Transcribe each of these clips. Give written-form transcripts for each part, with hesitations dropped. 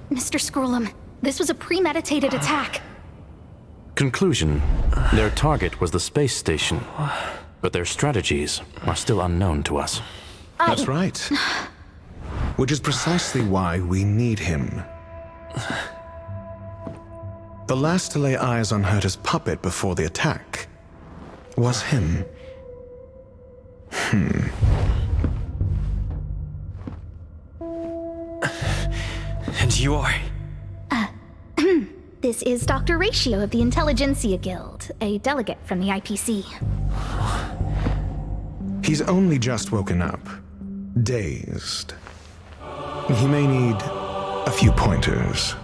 Mr. Scrollum, this was a premeditated attack. Conclusion: their target was the space station, but their strategies are still unknown to us. That's right. Which is precisely why we need him. The last to lay eyes on Herta's puppet before the attack was him. And you are? This is Dr. Ratio of the Intelligentsia Guild, a delegate from the IPC. He's only just woken up, dazed. He may need a few pointers.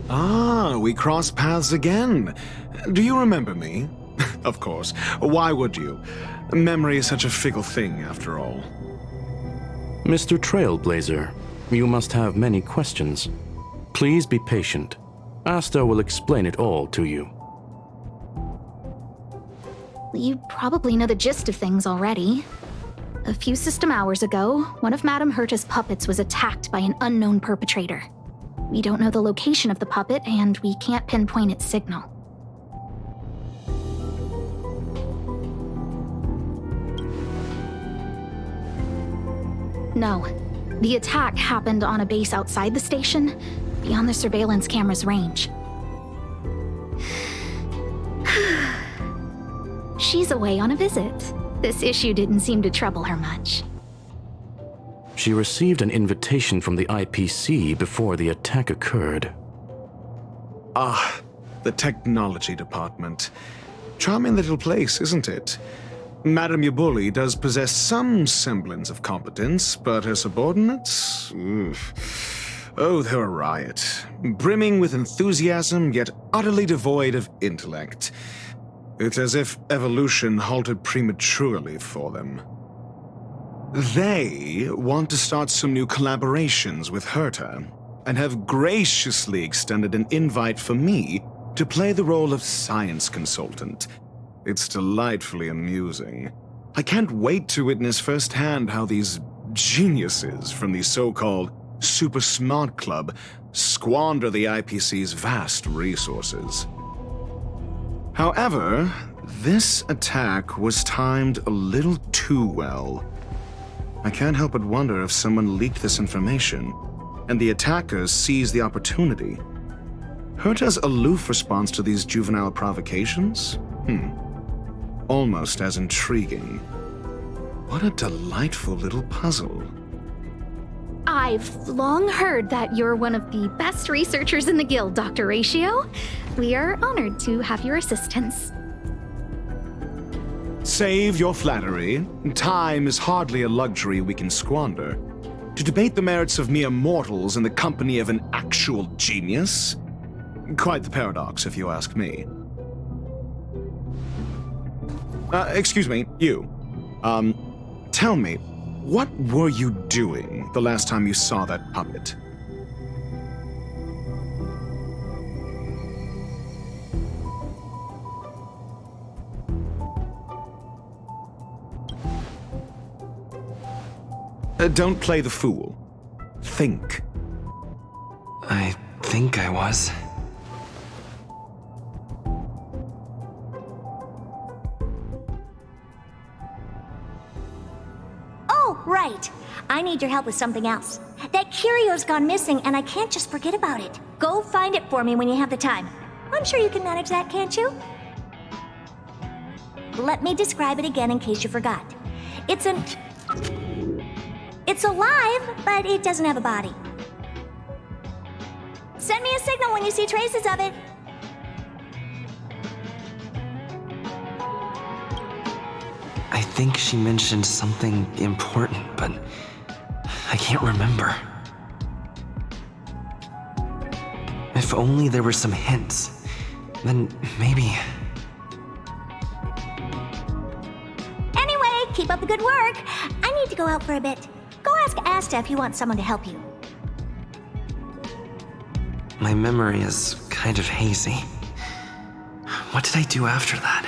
Ah, we cross paths again. Do you remember me? Of course. Why would you? Memory is such a fickle thing, after all. Mr. Trailblazer, you must have many questions. Please be patient. Asta will explain it all to you. You probably know the gist of things already. A few system hours ago, one of Madame Herta's puppets was attacked by an unknown perpetrator. We don't know the location of the puppet, and we can't pinpoint its signal. No. The attack happened on a base outside the station, beyond the surveillance camera's range. She's away on a visit. This issue didn't seem to trouble her much. She received an invitation from the IPC before the attack occurred. Ah, the technology department. Charming little place, isn't it? Madame Yabuli does possess some semblance of competence, but her subordinates? Oof. Oh, they're a riot. Brimming with enthusiasm, yet utterly devoid of intellect. It's as if evolution halted prematurely for them. They want to start some new collaborations with Herta, and have graciously extended an invite for me to play the role of science consultant. It's delightfully amusing. I can't wait to witness firsthand how these geniuses from the so-called Super Smart Club squander the IPC's vast resources. However, this attack was timed a little too well. I can't help but wonder if someone leaked this information, and the attackers seized the opportunity. Herta's aloof response to these juvenile provocations? Almost as intriguing. What a delightful little puzzle. I've long heard that you're one of the best researchers in the guild, Dr. Ratio. We are honored to have your assistance. Save your flattery. Time is hardly a luxury we can squander. To debate the merits of mere mortals in the company of an actual genius? Quite the paradox, if you ask me. Excuse me, you. Tell me, what were you doing the last time you saw that puppet? Don't play the fool. Think. I think I was. Oh, right. I need your help with something else. That curio's gone missing, and I can't just forget about it. Go find it for me when you have the time. I'm sure you can manage that, can't you? Let me describe it again in case you forgot. It's alive, but it doesn't have a body. Send me a signal when you see traces of it. I think she mentioned something important, but I can't remember. If only there were some hints, then maybe... Anyway, keep up the good work. I need to go out for a bit. Go ask Asta if you want someone to help you. My memory is kind of hazy. What did I do after that?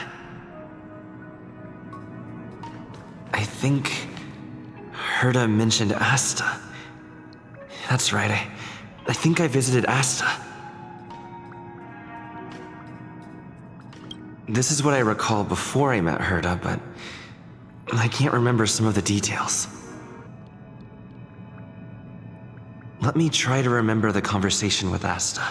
I think Herta mentioned Asta. That's right. I think I visited Asta. This is what I recall before I met Herta, but I can't remember some of the details. Let me try to remember the conversation with Asta.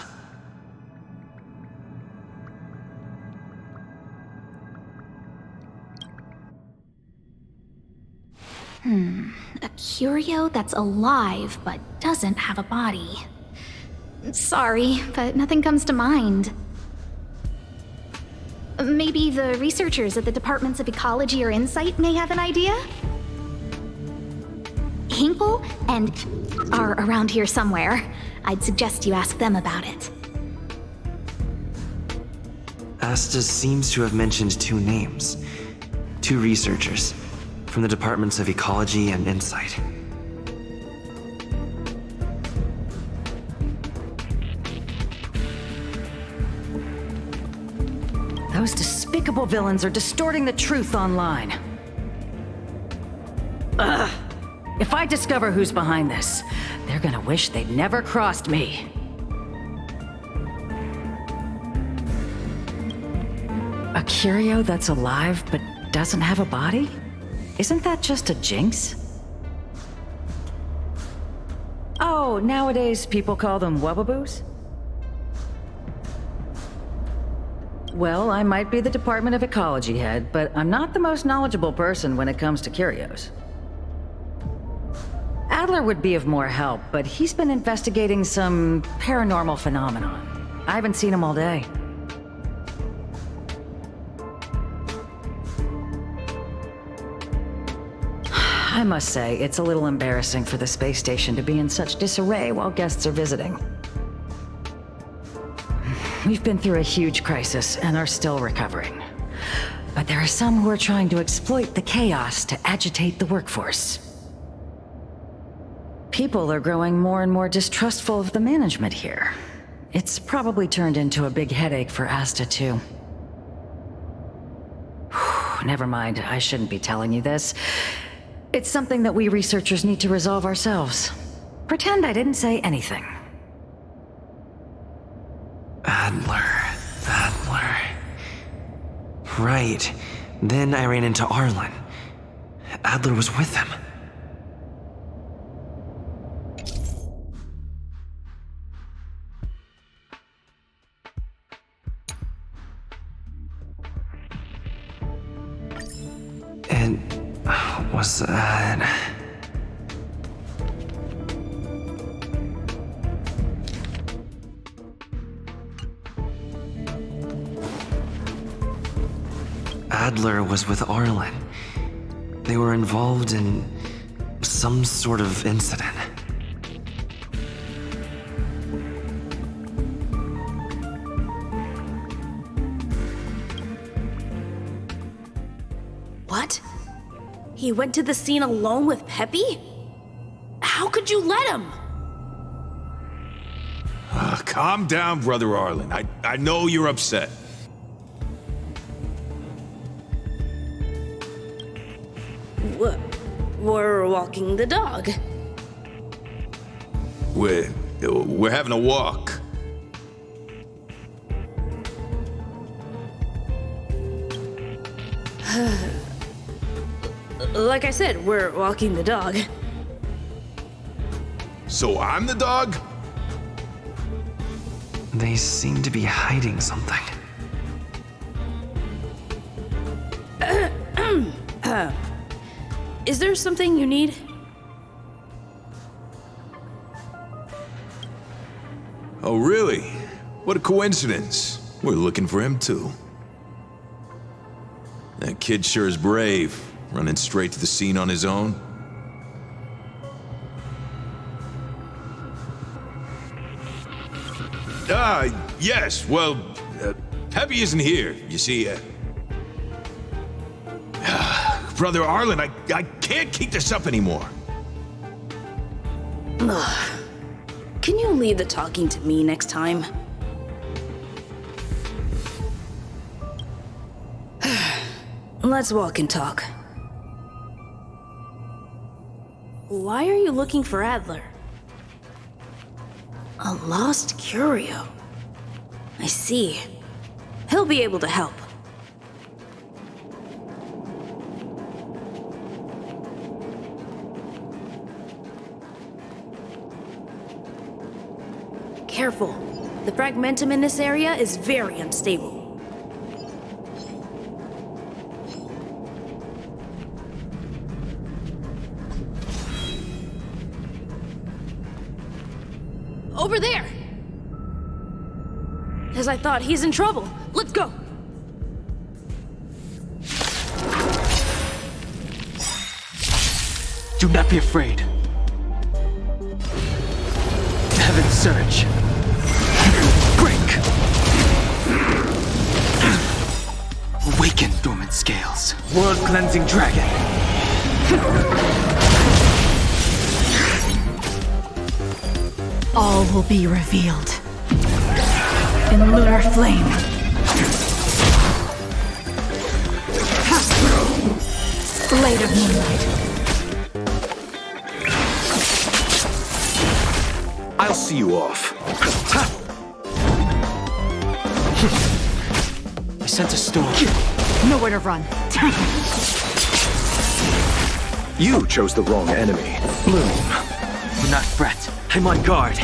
A curio that's alive but doesn't have a body. Sorry, but nothing comes to mind. Maybe the researchers at the Departments of Ecology or Insight may have an idea? Hinkle and are around here somewhere. I'd suggest you ask them about it. Asta seems to have mentioned two names. Two researchers from the Departments of Ecology and Insight. Those despicable villains are distorting the truth online. Ugh! If I discover who's behind this, they're gonna wish they'd never crossed me. A curio that's alive but doesn't have a body? Isn't that just a jinx? Oh, nowadays people call them wubbaboos? Well, I might be the Department of Ecology head, but I'm not the most knowledgeable person when it comes to curios. Adler would be of more help, but he's been investigating some paranormal phenomenon. I haven't seen him all day. I must say, it's a little embarrassing for the space station to be in such disarray while guests are visiting. We've been through a huge crisis and are still recovering. But there are some who are trying to exploit the chaos to agitate the workforce. People are growing more and more distrustful of the management here. It's probably turned into a big headache for Asta, too. Never mind, I shouldn't be telling you this. It's something that we researchers need to resolve ourselves. Pretend I didn't say anything. Adler. Right. Then I ran into Arlen. Adler was with him. And was that... Adler was with Arlen. They were involved in some sort of incident. What? He went to the scene alone with Peppy? How could you let him? Calm down, Brother Arlen. I know you're upset. We're walking the dog. We're having a walk. Like I said, we're walking the dog. So I'm the dog? They seem to be hiding something. Is there something you need? Oh, really? What a coincidence. We're looking for him, too. That kid sure is brave, running straight to the scene on his own. Yes, well, Peppy isn't here, you see. Brother Arlen, I can't keep this up anymore. Can you leave the talking to me next time? Let's walk and talk. Why are you looking for Adler? A lost curio. I see. He'll be able to help. Careful. The fragmentum in this area is very unstable. Over there! As I thought, he's in trouble. Let's go! Do not be afraid. Heaven surge. Break! Awaken, dormant scales. World-cleansing dragon. All will be revealed. In lunar flame. Blade of moonlight. I'll see you off. I sense a storm. Nowhere to run. You chose the wrong enemy. Bloom. Do not fret. I'm on guard.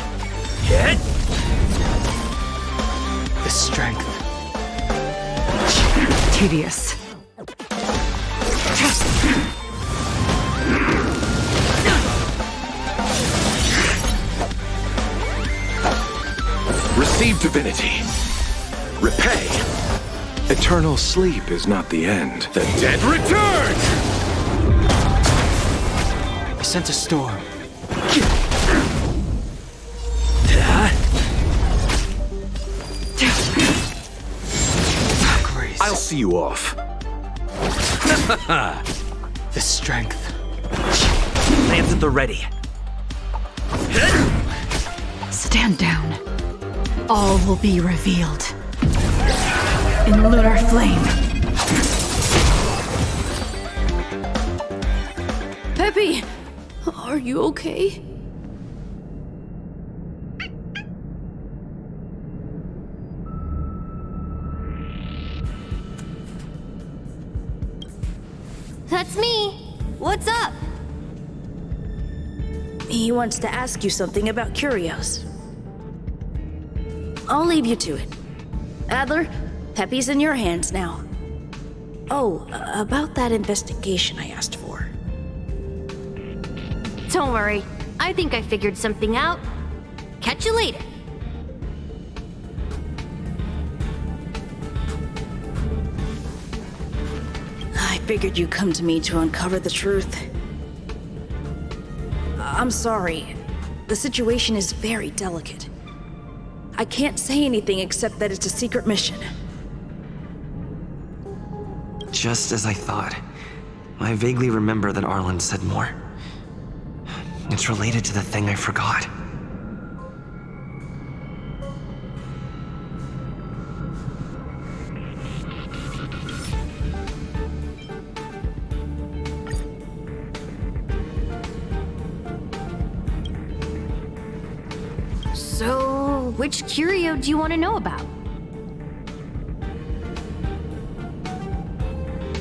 Hit! The strength. Tedious. Receive divinity. Repay. Eternal sleep is not the end. The dead return! I sense a storm. Grace. I'll see you off. The strength. Plans at the ready. Stand down. All will be revealed. In lunar flame. Peppy! Are you okay? That's me. What's up? He wants to ask you something about curios. I'll leave you to it. Adler, Peppy's in your hands now. Oh, about that investigation I asked for. Don't worry. I think I figured something out. Catch you later. I figured you'd come to me to uncover the truth. I'm sorry. The situation is very delicate. I can't say anything except that it's a secret mission. Just as I thought. I vaguely remember that Arlen said more. It's related to the thing I forgot. So, which curio do you want to know about?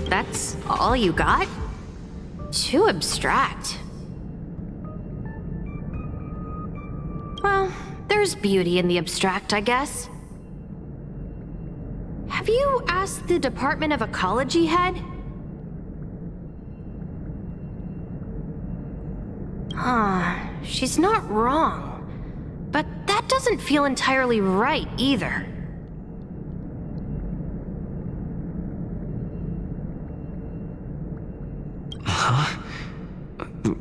That's all you got? Too abstract. Well, there's beauty in the abstract, I guess. Have you asked the Department of Ecology head? She's not wrong. But that doesn't feel entirely right, either. Huh?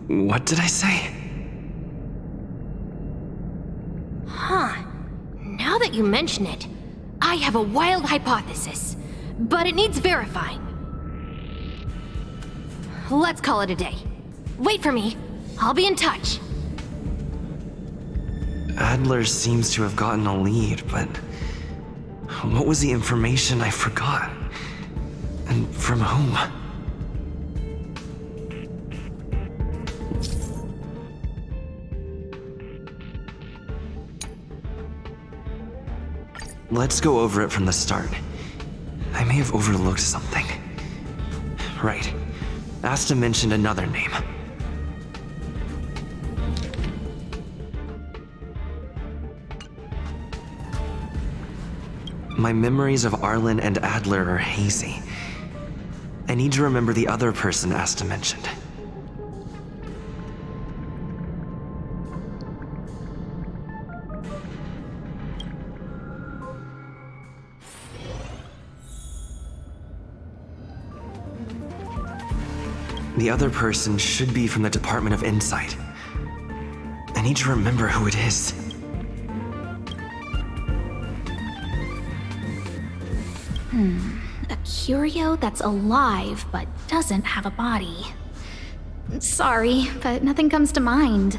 What did I say? Now that you mention it, I have a wild hypothesis, but it needs verifying. Let's call it a day. Wait for me. I'll be in touch. Adler seems to have gotten a lead, but what was the information I forgot? And from whom? Let's go over it from the start. I may have overlooked something. Right. Asta mentioned another name. My memories of Arlen and Adler are hazy. I need to remember the other person Asta mentioned. The other person should be from the Department of Insight. I need to remember who it is. A curio that's alive but doesn't have a body. Sorry, but nothing comes to mind.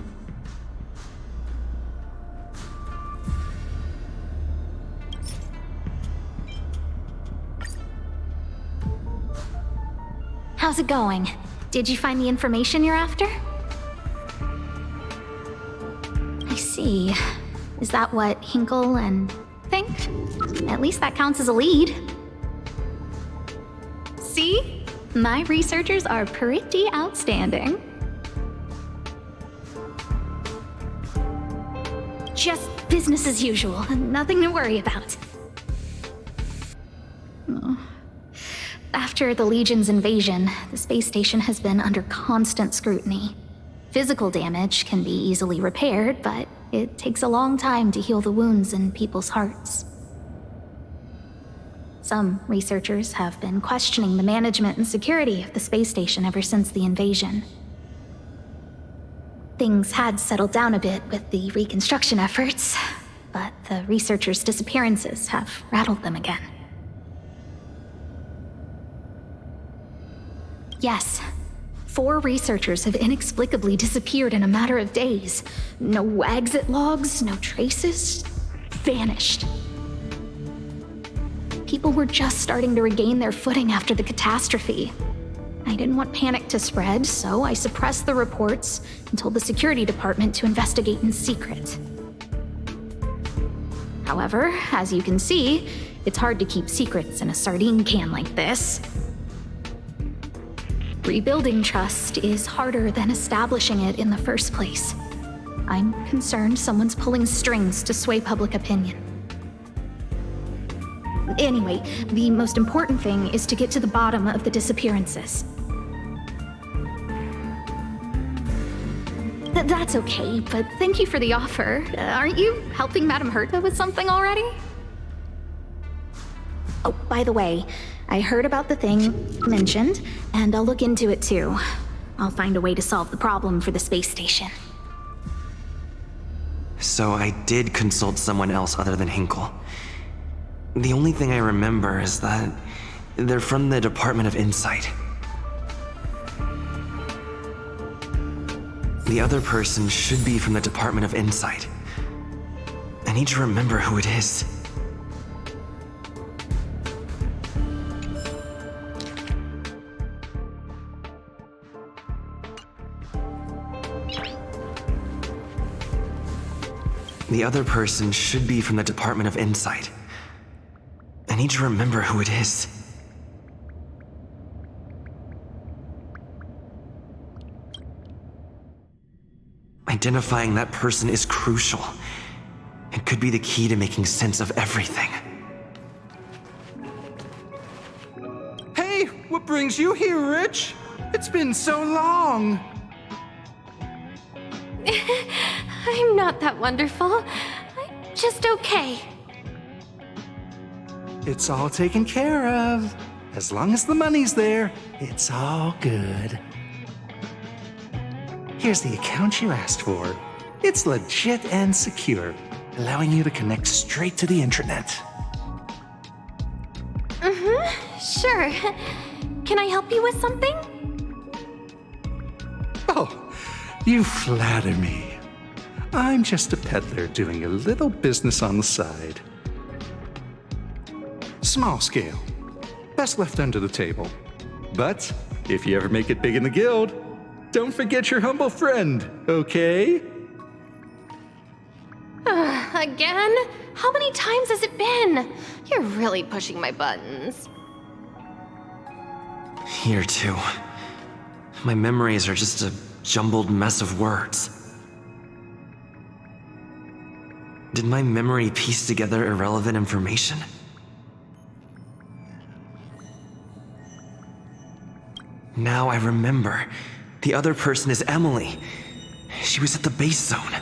How's it going? Did you find the information you're after? I see. Is that what Hinkle and think? At least that counts as a lead. See? My researchers are pretty outstanding. Just business as usual, nothing to worry about. After the Legion's invasion, the space station has been under constant scrutiny. Physical damage can be easily repaired, but it takes a long time to heal the wounds in people's hearts. Some researchers have been questioning the management and security of the space station ever since the invasion. Things had settled down a bit with the reconstruction efforts, but the researchers' disappearances have rattled them again. Yes, 4 researchers have inexplicably disappeared in a matter of days. No exit logs, no traces, vanished. People were just starting to regain their footing after the catastrophe. I didn't want panic to spread, so I suppressed the reports and told the security department to investigate in secret. However, as you can see, it's hard to keep secrets in a sardine can like this. Rebuilding trust is harder than establishing it in the first place. I'm concerned someone's pulling strings to sway public opinion. Anyway, the most important thing is to get to the bottom of the disappearances. That's okay, but thank you for the offer. Aren't you helping Madame Herta with something already? Oh, by the way, I heard about the thing mentioned, and I'll look into it too. I'll find a way to solve the problem for the space station. So I did consult someone else other than Hinkle. The only thing I remember is that they're from the Department of Insight. The other person should be from the Department of Insight. I need to remember who it is. The other person should be from the Department of Insight. I need to remember who it is. Identifying that person is crucial. It could be the key to making sense of everything. Hey, what brings you here, Rich? It's been so long. I'm not that wonderful. I'm just okay. It's all taken care of. As long as the money's there, it's all good. Here's the account you asked for. It's legit and secure, allowing you to connect straight to the intranet. Sure. Can I help you with something? Oh, you flatter me. I'm just a peddler doing a little business on the side. Small scale. Best left under the table. But if you ever make it big in the guild, don't forget your humble friend, okay? Again? How many times has it been? You're really pushing my buttons. Here, too. My memories are just a jumbled mess of words. Did my memory piece together irrelevant information? Now I remember. The other person is Emily. She was at the base zone.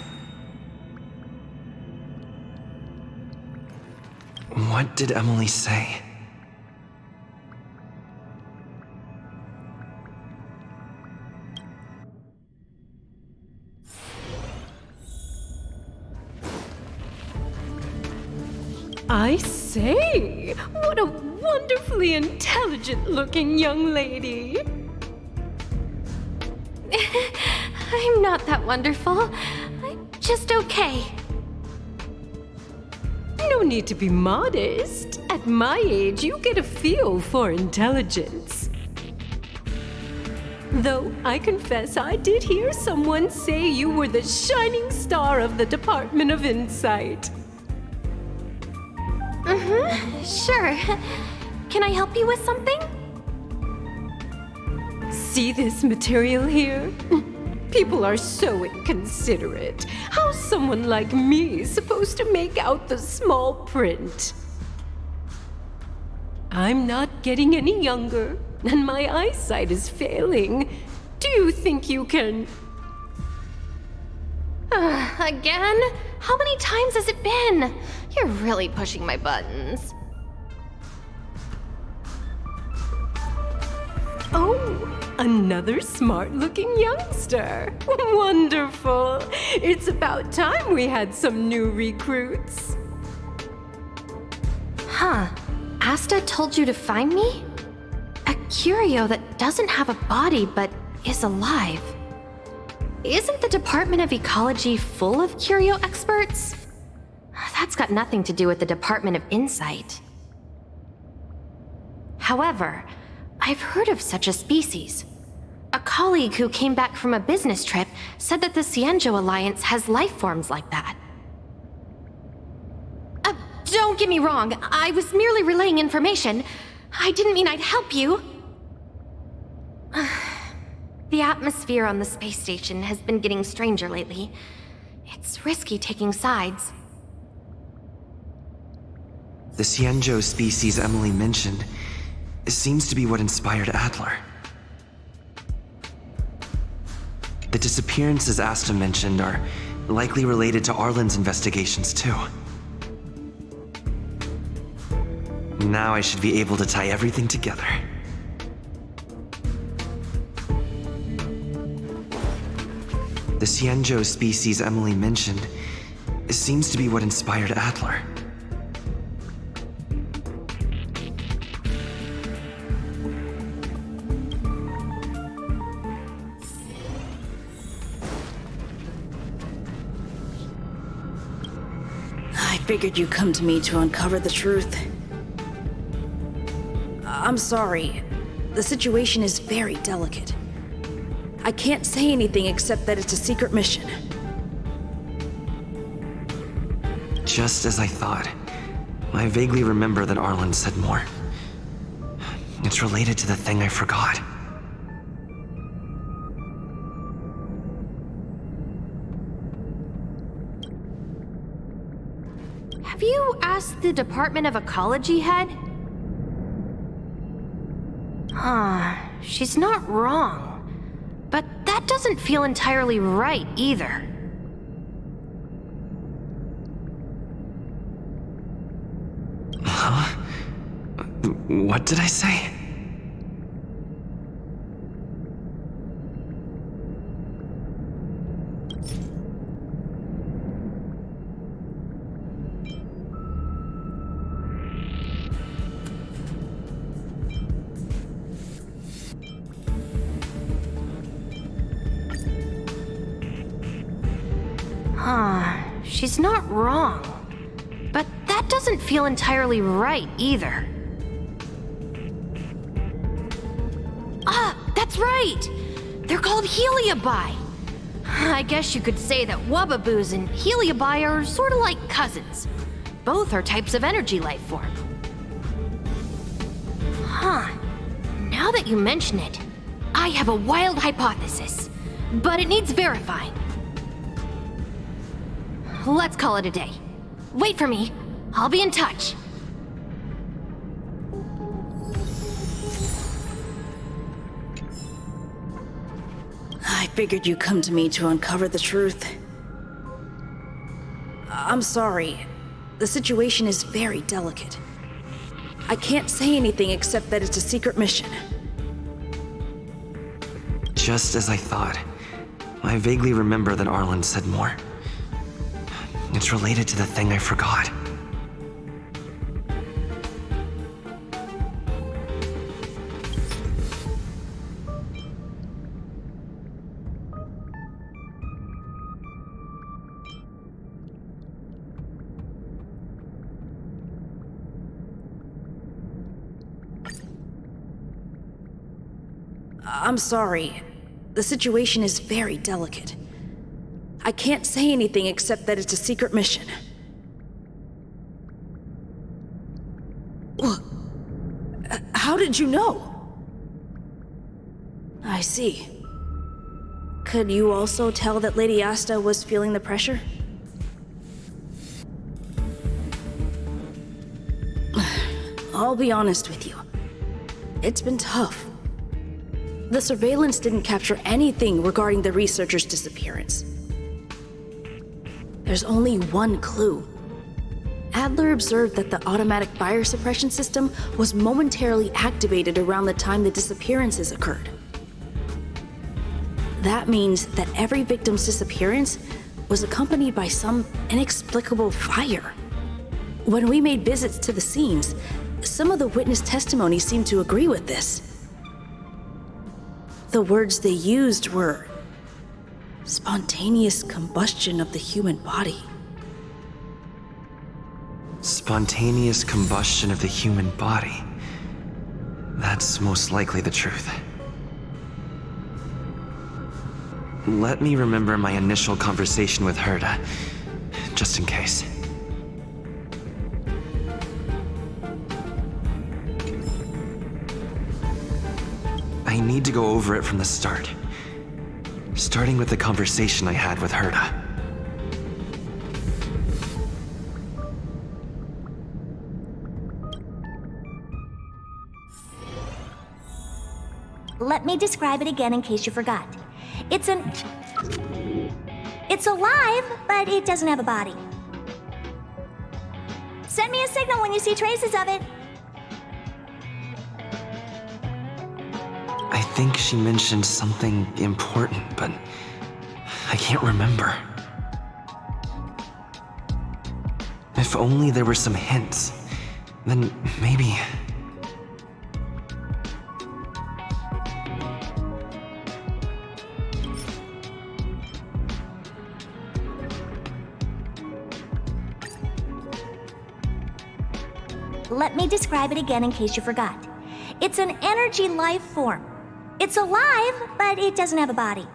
What did Emily say? I say, what a wonderfully intelligent-looking young lady. I'm not that wonderful. I'm just okay. No need to be modest. At my age, you get a feel for intelligence. Though I confess I did hear someone say you were the shining star of the Department of Insight. Sure. Can I help you with something? See this material here? People are so inconsiderate. How's someone like me supposed to make out the small print? I'm not getting any younger, and my eyesight is failing. Do you think you can... Again? How many times has it been? You're really pushing my buttons. Oh, another smart-looking youngster. Wonderful. It's about time we had some new recruits. Huh. Asta told you to find me? A curio that doesn't have a body but is alive. Isn't the Department of Ecology full of curio experts? That's got nothing to do with the Department of Insight. However, I've heard of such a species. A colleague who came back from a business trip said that the Xīngqióng Alliance has life forms like that. Don't get me wrong, I was merely relaying information. I didn't mean I'd help you. The atmosphere on the space station has been getting stranger lately. It's risky taking sides. The Xīngqióng species Emily mentioned seems to be what inspired Adler. The disappearances Asta mentioned are likely related to Arlen's investigations too. Now I should be able to tie everything together. The Xīngqióng species Emily mentioned seems to be what inspired Adler. I figured you'd come to me to uncover the truth. I'm sorry. The situation is very delicate. I can't say anything except that it's a secret mission. Just as I thought. I vaguely remember that Arlen said more. It's related to the thing I forgot. Have you asked the Department of Ecology head? She's not wrong. But that doesn't feel entirely right either. Huh? What did I say? She's not wrong. But that doesn't feel entirely right either. That's right! They're called Heliobi. I guess you could say that Wubbaboos and Heliobi are sort of like cousins. both are types of energy life form. Huh. Now that you mention it, I have a wild hypothesis, but it needs verifying. Let's call it a day. Wait for me. I'll be in touch. I figured you'd come to me to uncover the truth. I'm sorry. The situation is very delicate. I can't say anything except that it's a secret mission. Just as I thought. I vaguely remember that Arlen said more. It's related to the thing I forgot. I'm sorry. The situation is very delicate. I can't say anything except that it's a secret mission. How did you know? I see. Could you also tell that Lady Asta was feeling the pressure? I'll be honest with you. It's been tough. The surveillance didn't capture anything regarding the researcher's disappearance. There's only one clue. Adler observed that the automatic fire suppression system was momentarily activated around the time the disappearances occurred. That means that every victim's disappearance was accompanied by some inexplicable fire. When we made visits to the scenes, some of the witness testimony seemed to agree with this. The words they used were spontaneous combustion of the human body. Spontaneous combustion of the human body. That's most likely the truth. Let me remember my initial conversation with Herta, just in case. I need to go over it from the start. Starting with the conversation I had with Herta. Let me describe it again in case you forgot. It's alive, but it doesn't have a body. Send me a signal when you see traces of it. I think she mentioned something important, but I can't remember. If only there were some hints, then maybe... Let me describe it again in case you forgot. It's an energy life form. It's alive, but it doesn't have a body.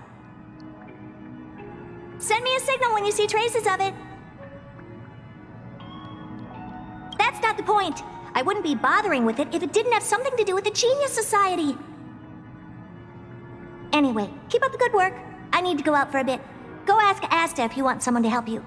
Send me a signal when you see traces of it. That's not the point. I wouldn't be bothering with it if it didn't have something to do with the Genius Society. Anyway, keep up the good work. I need to go out for a bit. Go ask Asta if you want someone to help you.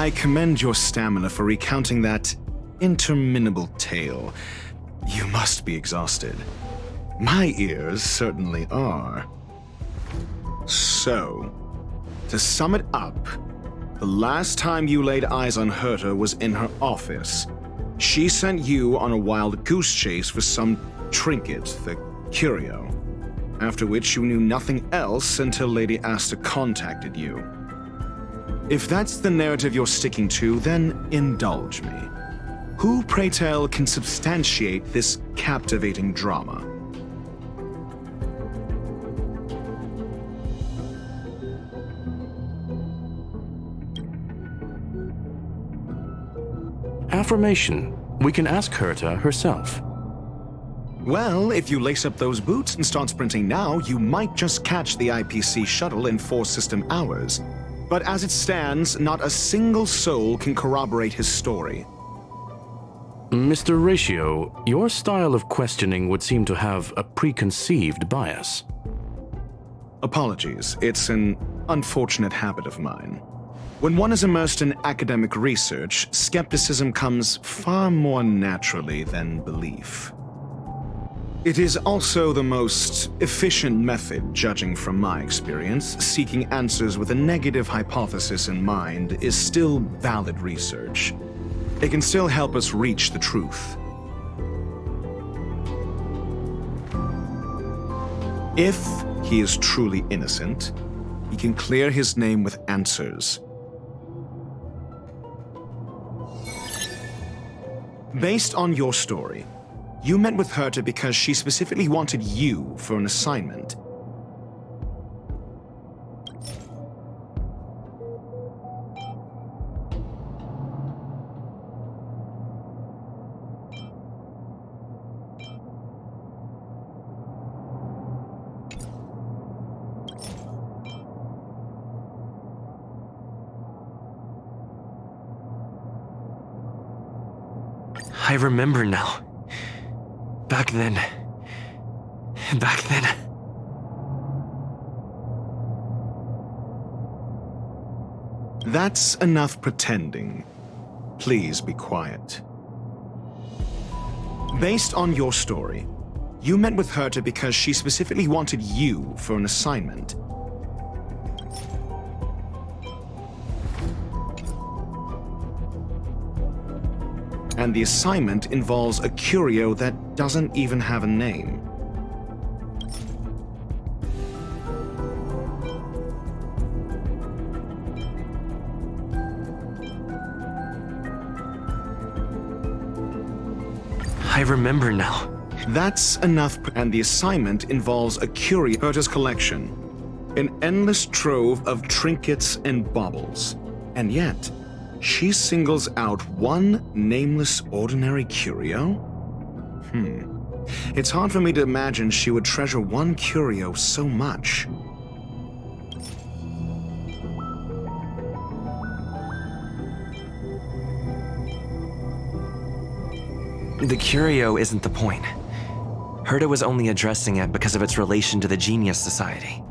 I commend your stamina for recounting that interminable tale. You must be exhausted. My ears certainly are. So, to sum it up, the last time you laid eyes on Herta was in her office. She sent you on a wild goose chase for some trinket, the curio. After which you knew nothing else until Lady Asta contacted you. If that's the narrative you're sticking to, then indulge me. Who, pray tell, can substantiate this captivating drama? Affirmation. We can ask Herta herself. Well, if you lace up those boots and start sprinting now, you might just catch the IPC shuttle in 4 system hours. But as it stands, not a single soul can corroborate his story. Mr. Ratio, your style of questioning would seem to have a preconceived bias. Apologies, it's an unfortunate habit of mine. When one is immersed in academic research, skepticism comes far more naturally than belief. It is also the most efficient method, judging from my experience. Seeking answers with a negative hypothesis in mind is still valid research. It can still help us reach the truth. If he is truly innocent, he can clear his name with answers. Based on your story, you met with Herta because she specifically wanted you for an assignment. I remember now. Back then. That's enough pretending. Please be quiet. Based on your story, you met with Herta because she specifically wanted you for an assignment. And the assignment involves a curio that doesn't even have a name. I remember now. That's enough, and the assignment involves a curio, Herta's collection. An endless trove of trinkets and baubles. And yet, she singles out one nameless ordinary curio? It's hard for me to imagine she would treasure one curio so much. The curio isn't the point. Herta was only addressing it because of its relation to the Genius Society.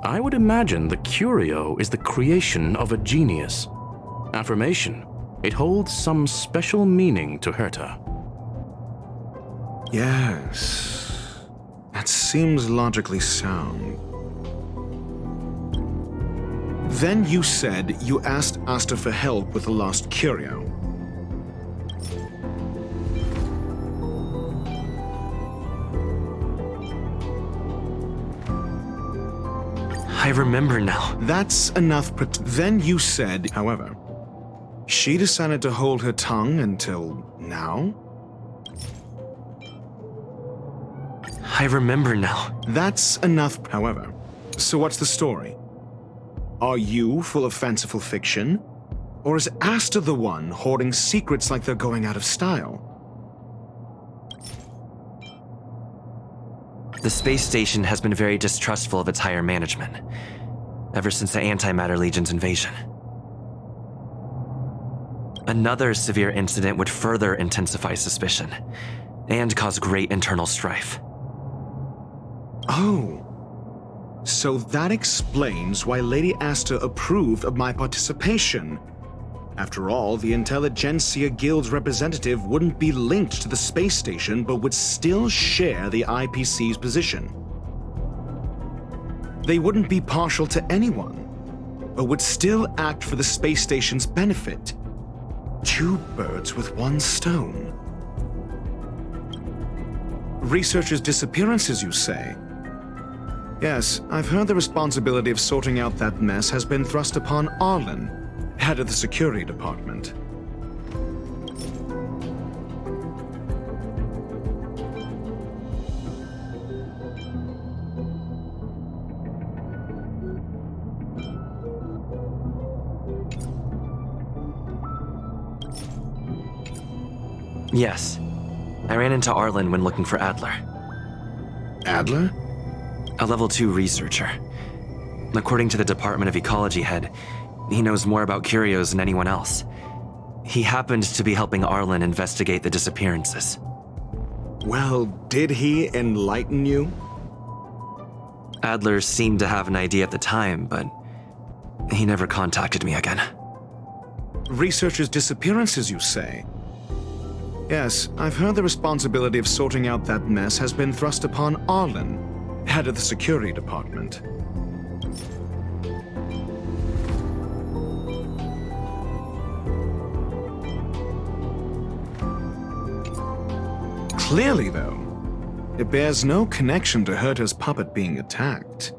I would imagine the curio is the creation of a genius. Affirmation. It holds some special meaning to Herta. Yes. That seems logically sound. Then you said you asked Asta for help with the lost curio. I remember now. That's enough. Then you said, however, she decided to hold her tongue until now? I remember now. That's enough, however. So what's the story? Are you full of fanciful fiction? Or is Asta the one hoarding secrets like they're going out of style? The space station has been very distrustful of its higher management, ever since the Antimatter Legion's invasion. Another severe incident would further intensify suspicion, and cause great internal strife. Oh. So that explains why Lady Asta approved of my participation. After all, the Intelligentsia Guild's representative wouldn't be linked to the space station, but would still share the IPC's position. They wouldn't be partial to anyone, but would still act for the space station's benefit. 2 birds with 1 stone. Researchers' disappearances, you say? Yes, I've heard the responsibility of sorting out that mess has been thrust upon Arlen, head of the security department. Yes. I ran into Arlen when looking for Adler. Adler? A level 2 researcher. According to the Department of Ecology head, he knows more about curios than anyone else. He happened to be helping Arlen investigate the disappearances. Well, did he enlighten you? Adler seemed to have an idea at the time, but he never contacted me again. Researchers' disappearances, you say? Yes, I've heard the responsibility of sorting out that mess has been thrust upon Arlen, head of the security department. Clearly, though, it bears no connection to Herta's puppet being attacked.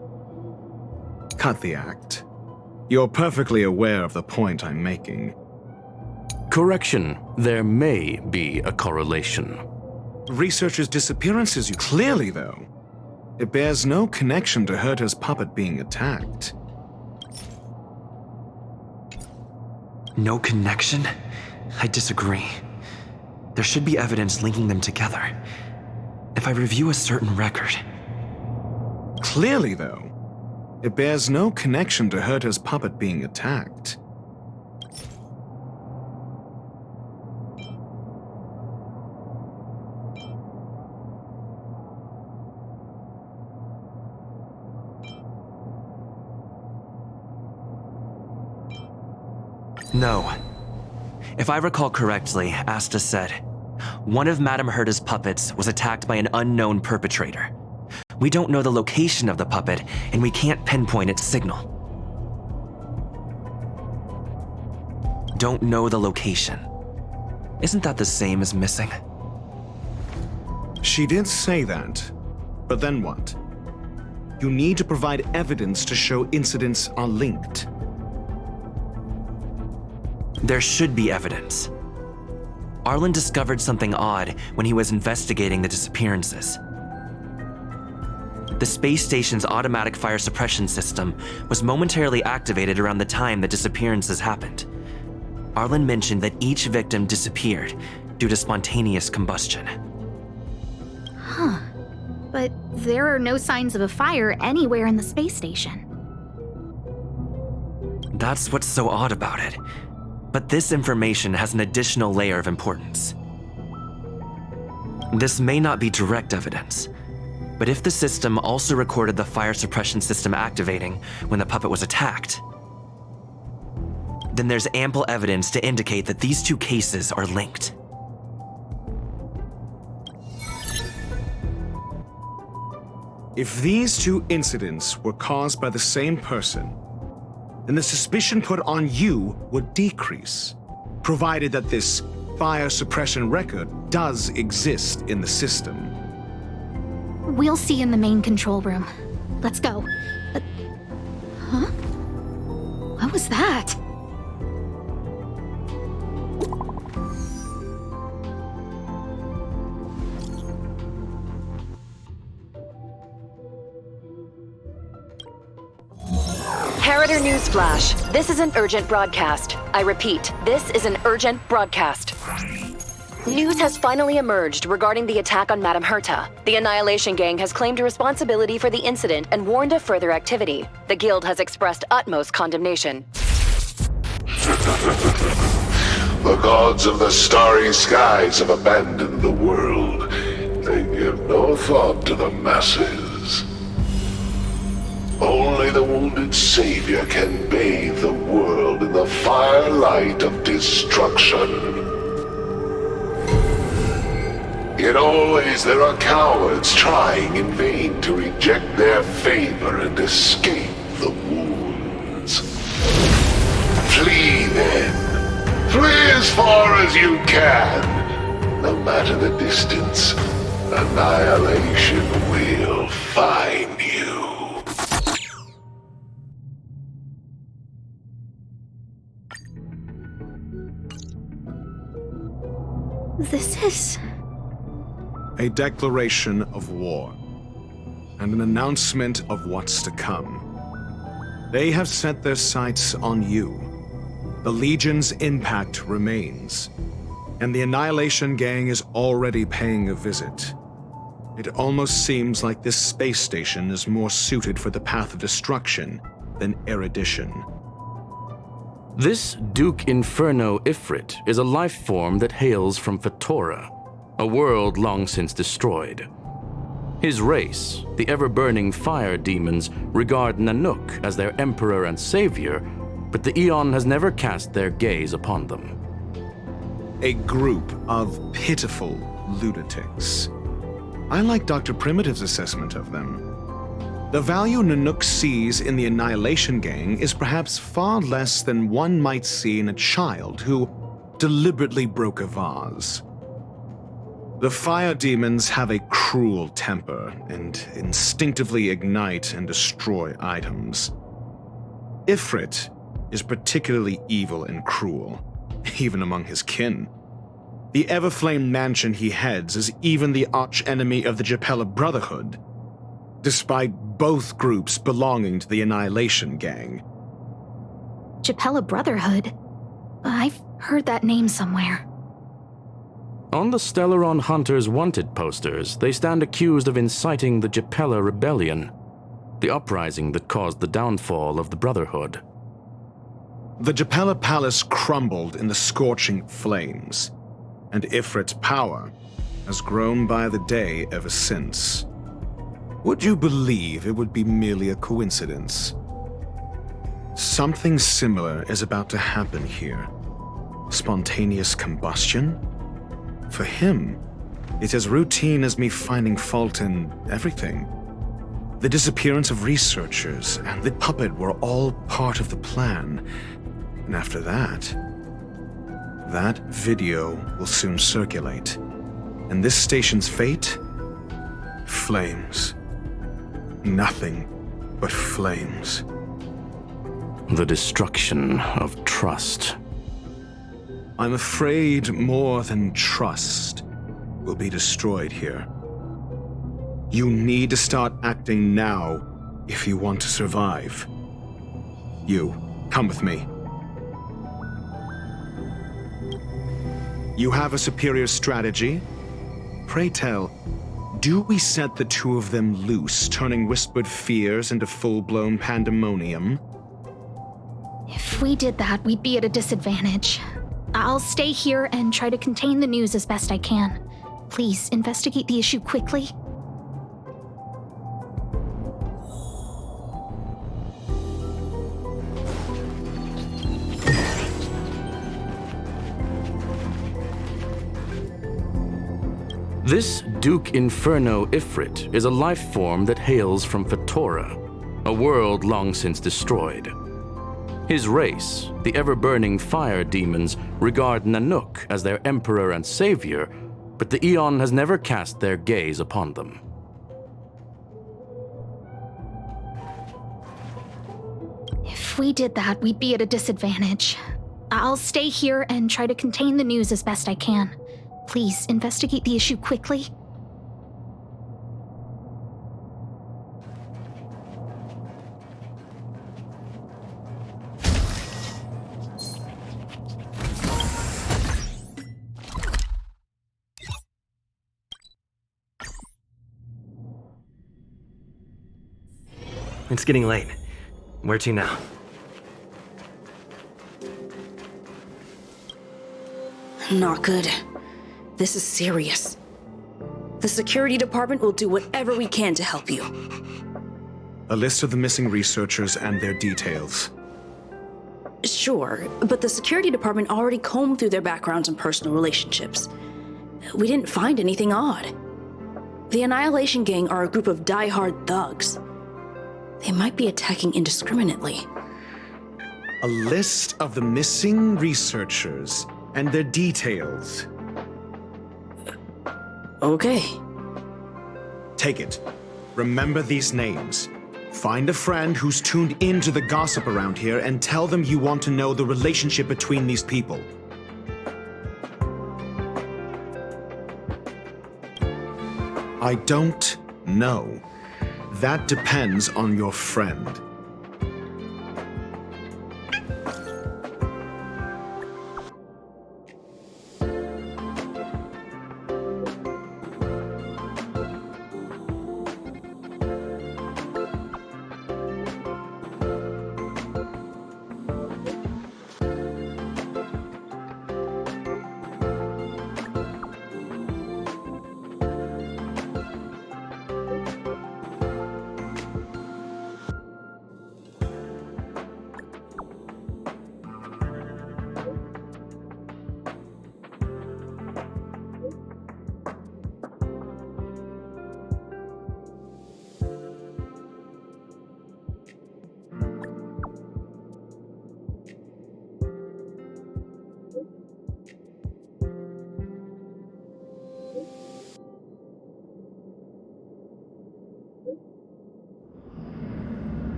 Cut the act. You're perfectly aware of the point I'm making. Correction, there may be a correlation. Researchers' disappearances, you clearly, though. It bears no connection to Herta's puppet being attacked. No connection? I disagree. There should be evidence linking them together. If I review a certain record... Clearly, though, it bears no connection to Herta's puppet being attacked. No. If I recall correctly, Asta said, one of Madame Herta's puppets was attacked by an unknown perpetrator. We don't know the location of the puppet, and we can't pinpoint its signal. Don't know the location. Isn't that the same as missing? She did say that, but then what? You need to provide evidence to show incidents are linked. There should be evidence. Arlen discovered something odd when he was investigating the disappearances. The space station's automatic fire suppression system was momentarily activated around the time the disappearances happened. Arlen mentioned that each victim disappeared due to spontaneous combustion. Huh. But there are no signs of a fire anywhere in the space station. That's what's so odd about it. But this information has an additional layer of importance. This may not be direct evidence, but if the system also recorded the fire suppression system activating when the puppet was attacked, then there's ample evidence to indicate that these 2 cases are linked. If these 2 incidents were caused by the same person, then the suspicion put on you would decrease, provided that this fire suppression record does exist in the system. We'll see in the main control room. Let's go. Huh? What was that? Harrider Newsflash. This is an urgent broadcast. I repeat, this is an urgent broadcast. News has finally emerged regarding the attack on Madame Herta. The Annihilation Gang has claimed responsibility for the incident and warned of further activity. The Guild has expressed utmost condemnation. The gods of the starry skies have abandoned the world. They give no thought to the masses. Only the wounded savior can bathe the world in the firelight of destruction. Yet always there are cowards trying in vain to reject their favor and escape the wounds. Flee then. Flee as far as you can. No matter the distance, annihilation will find you. This is... a declaration of war, and an announcement of what's to come. They have set their sights on you. The Legion's impact remains, and the Annihilation Gang is already paying a visit. It almost seems like this space station is more suited for the path of destruction than erudition. This Duke Inferno Ifrit is a life form that hails from Fatora, a world long since destroyed. His race, the ever-burning fire demons, regard Nanook as their emperor and savior, but the Eon has never cast their gaze upon them. A group of pitiful lunatics. I like Dr. Primitive's assessment of them. The value Nanook sees in the Annihilation Gang is perhaps far less than one might see in a child who deliberately broke a vase. The fire demons have a cruel temper and instinctively ignite and destroy items. Ifrit is particularly evil and cruel, even among his kin. The Everflame mansion he heads is even the arch-enemy of the Japella Brotherhood, despite both groups belonging to the Annihilation Gang. Japella Brotherhood? I've heard that name somewhere. On the Stellaron Hunters wanted posters, they stand accused of inciting the Japella Rebellion, the uprising that caused the downfall of the Brotherhood. The Japella Palace crumbled in the scorching flames, and Ifrit's power has grown by the day ever since. Would you believe it would be merely a coincidence? Something similar is about to happen here. Spontaneous combustion? For him, it's as routine as me finding fault in everything. The disappearance of researchers and the puppet were all part of the plan. And after that video will soon circulate. And this station's fate? Flames. Nothing but flames. The destruction of trust. I'm afraid more than trust will be destroyed here. You need to start acting now if you want to survive. You, come with me. You have a superior strategy? Pray tell, do we set the two of them loose, turning whispered fears into full-blown pandemonium? If we did that, we'd be at a disadvantage. I'll stay here and try to contain the news as best I can. Please, investigate the issue quickly. This Duke Inferno Ifrit is a life form that hails from Fatora, a world long since destroyed. His race, the ever-burning fire demons, regard Nanook as their emperor and savior, but the Eon has never cast their gaze upon them. If we did that, we'd be at a disadvantage. I'll stay here and try to contain the news as best I can. Please, investigate the issue quickly. It's getting late. Where to now? Not good. This is serious. The security department will do whatever we can to help you. A list of the missing researchers and their details. Sure, but the security department already combed through their backgrounds and personal relationships. We didn't find anything odd. The Annihilation Gang are a group of die-hard thugs. They might be attacking indiscriminately. A list of the missing researchers and their details. Okay. Take it. Remember these names. Find a friend who's tuned into the gossip around here and tell them you want to know the relationship between these people. I don't know. That depends on your friend.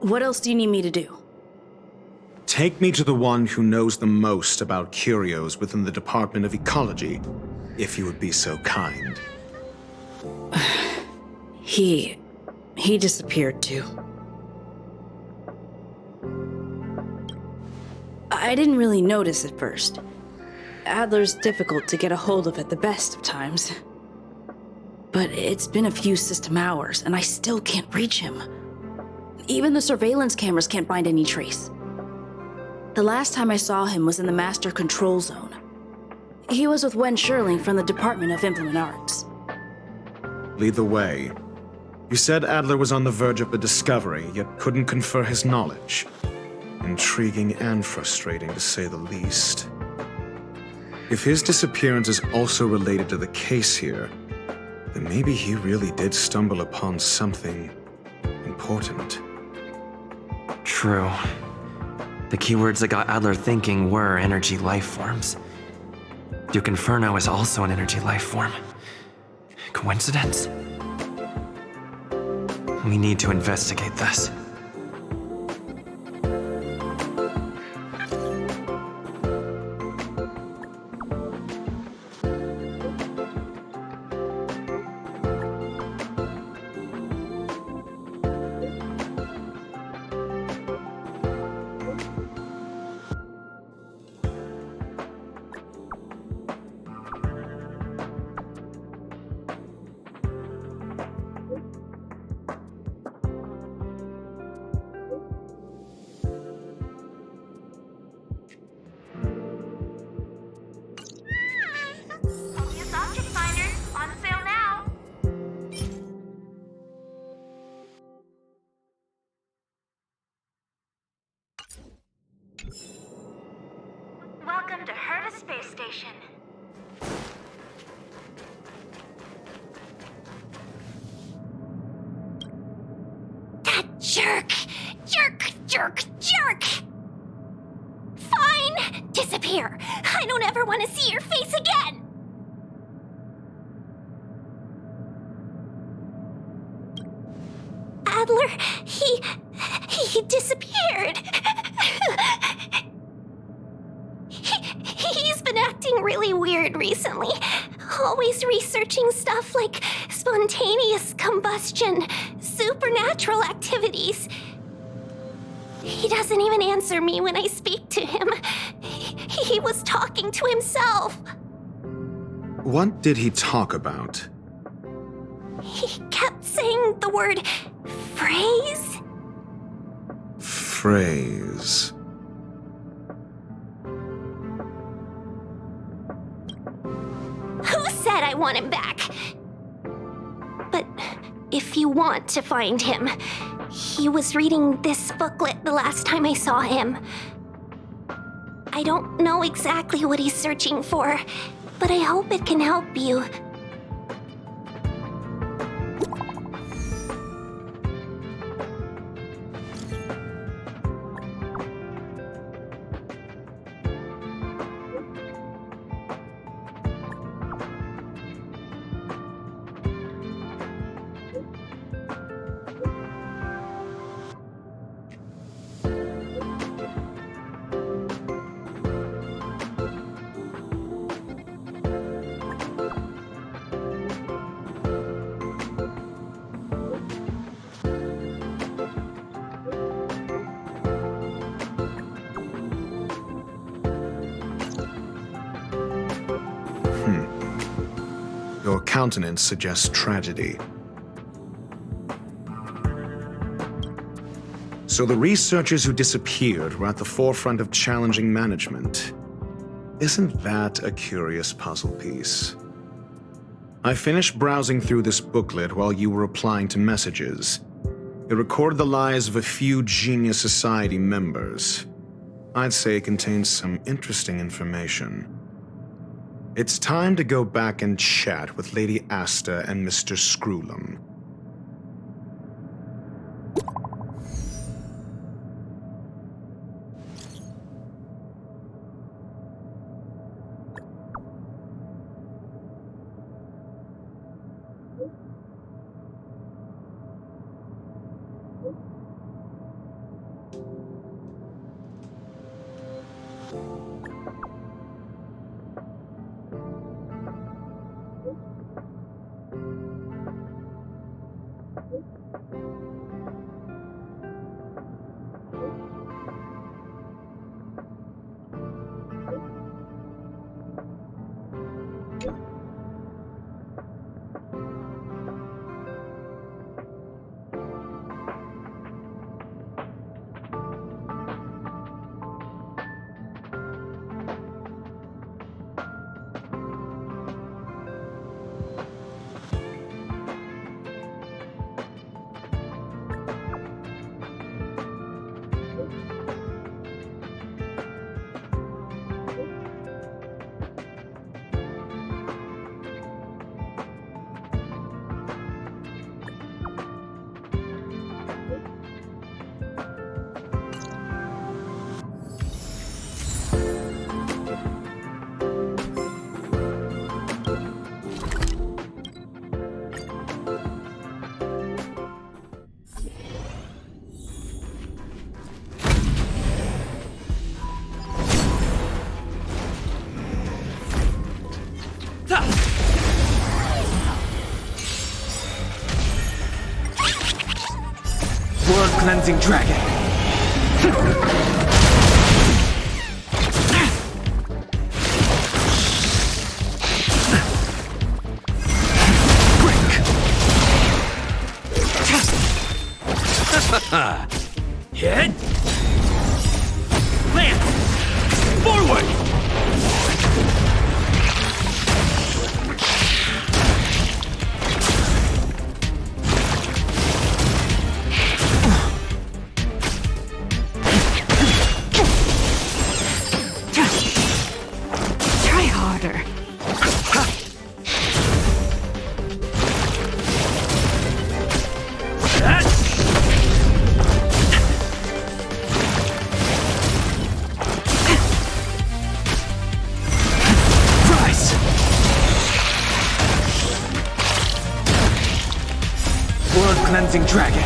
What else do you need me to do? Take me to the one who knows the most about curios within the Department of Ecology, if you would be so kind. He disappeared too. I didn't really notice at first. Adler's difficult to get a hold of at the best of times. But it's been a few system hours, and I still can't reach him. Even the surveillance cameras can't find any trace. The last time I saw him was in the Master Control Zone. He was with Wen Sherling from the Department of Implement Arts. Lead the way. You said Adler was on the verge of a discovery, yet couldn't confer his knowledge. Intriguing and frustrating, to say the least. If his disappearance is also related to the case here, then maybe he really did stumble upon something important. True. The keywords that got Adler thinking were energy life forms. Duke Inferno is also an energy life form. Coincidence? We need to investigate this. Welcome to Herta Space Station. That jerk! Jerk! Fine! Disappear! I don't ever want to see your face again! Adler, he disappeared. He's been acting really weird recently. Always researching stuff like spontaneous combustion, supernatural activities. He doesn't even answer me when I speak to him. He was talking to himself. What did he talk about? He kept saying the word phrase. Phrase. Who said I want him back? But if you want to find him, he was reading this booklet the last time I saw him. I don't know exactly what he's searching for, but I hope it can help you. Your countenance suggests tragedy. So the researchers who disappeared were at the forefront of challenging management. Isn't that a curious puzzle piece? I finished browsing through this booklet while you were replying to messages. It recorded the lives of a few Genius Society members. I'd say it contains some interesting information. It's time to go back and chat with Lady Asta and Mr. Screwlum. Cleansing Dragon. Hit. Land. Forward. Cleansing Dragon.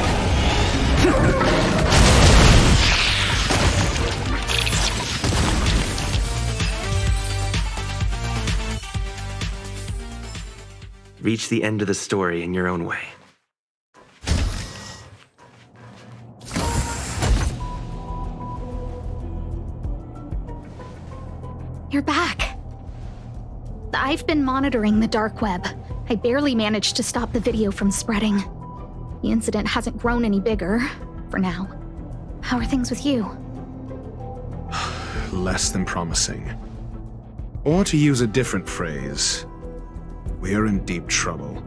Reach the end of the story in your own way. You're back. I've been monitoring the dark web. I barely managed to stop the video from spreading. The incident hasn't grown any bigger, for now. How are things with you? Less than promising. Or to use a different phrase, we're in deep trouble.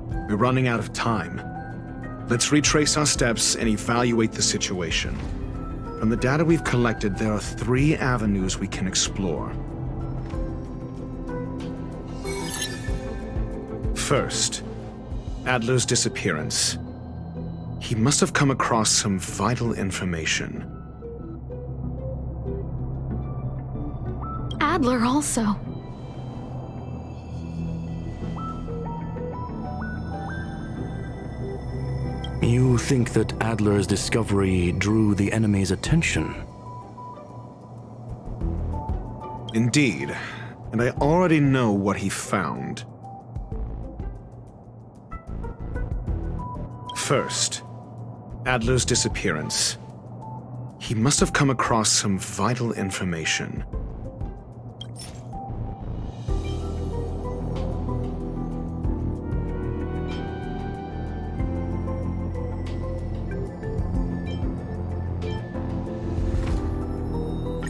We're running out of time. Let's retrace our steps and evaluate the situation. From the data we've collected, there are 3 avenues we can explore. First, Adler's disappearance. He must have come across some vital information. Adler also. You think that Adler's discovery drew the enemy's attention? Indeed, and I already know what he found. First, Adler's disappearance. He must have come across some vital information.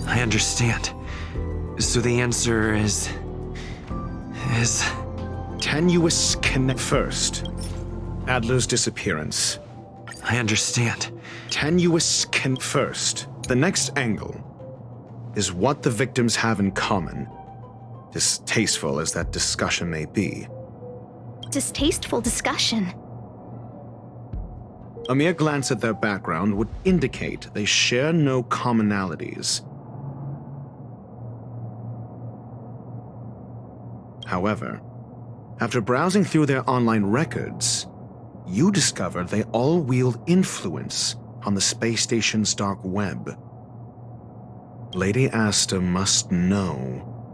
I understand. So the answer is... Tenuous connect first. Adler's disappearance. I understand. Tenuous first. The next angle is what the victims have in common, distasteful as that discussion may be. Distasteful discussion? A mere glance at their background would indicate they share no commonalities. However, after browsing through their online records, you discover they all wield influence on the space station's dark web. Lady Asta must know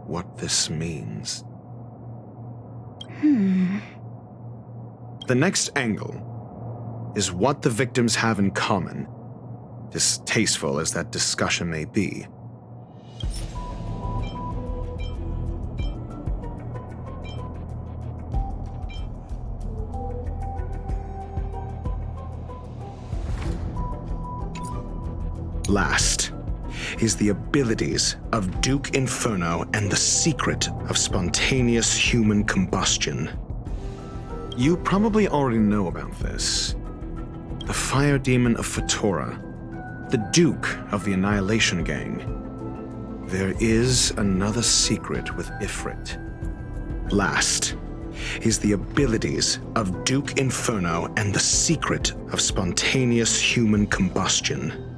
what this means. The next angle is what the victims have in common, distasteful as that discussion may be. Last is the abilities of Duke Inferno and the secret of spontaneous human combustion. You probably already know about this. The fire demon of Fatora, the Duke of the Annihilation Gang. There is another secret with Ifrit. Last is the abilities of Duke Inferno and the secret of spontaneous human combustion.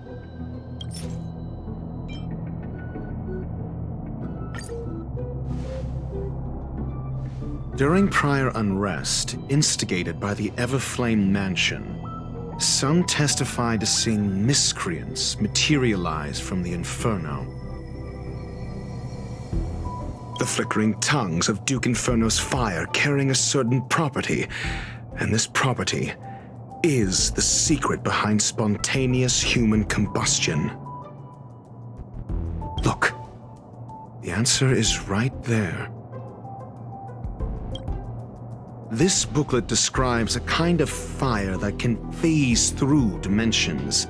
During prior unrest, instigated by the Everflame Mansion, some testified to seeing miscreants materialize from the Inferno. The flickering tongues of Duke Inferno's fire carrying a certain property, and this property is the secret behind spontaneous human combustion. Look, the answer is right there. This booklet describes a kind of fire that can phase through dimensions,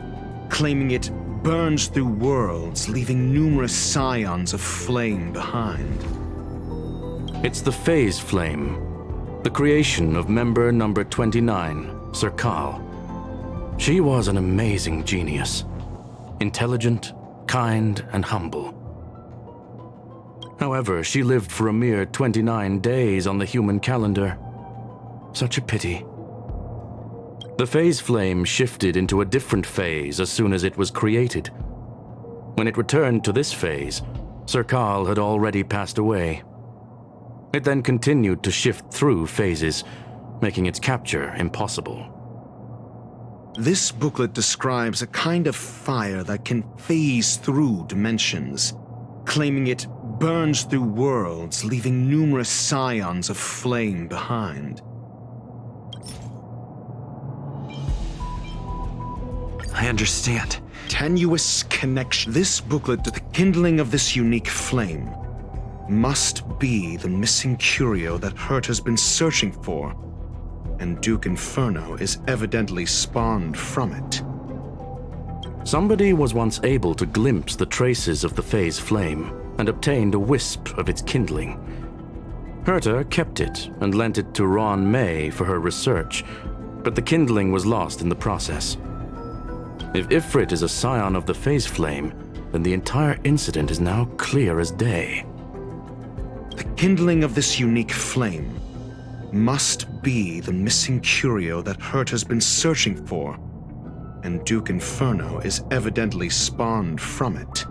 claiming it burns through worlds, leaving numerous scions of flame behind. It's the Phase Flame, the creation of member number 29, Serkal. She was an amazing genius, intelligent, kind, and humble. However, she lived for a mere 29 days on the human calendar. Such a pity. The phase flame shifted into a different phase as soon as it was created. When it returned to this phase, Serkal had already passed away. It then continued to shift through phases, making its capture impossible. This booklet describes a kind of fire that can phase through dimensions, claiming it burns through worlds, leaving numerous scions of flame behind. I understand. Tenuous connection. This booklet to the kindling of this unique flame must be the missing curio that Herta's been searching for, and Duke Inferno is evidently spawned from it. Somebody was once able to glimpse the traces of the phase flame and obtained a wisp of its kindling. Herta kept it and lent it to Ron May for her research, but the kindling was lost in the process. If Ifrit is a scion of the phase flame, then the entire incident is now clear as day. The kindling of this unique flame must be the missing curio that Herta's been searching for, and Duke Inferno is evidently spawned from it.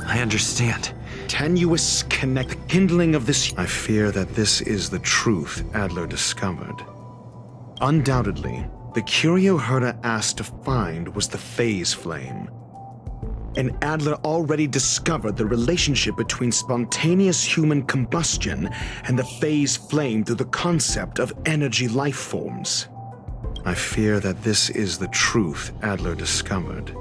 I understand. Tenuous connect. The kindling of this. I fear that this is the truth Adler discovered. Undoubtedly, the curio Herta asked to find was the phase flame. And Adler already discovered the relationship between spontaneous human combustion and the phase flame through the concept of energy life forms. I fear that this is the truth Adler discovered.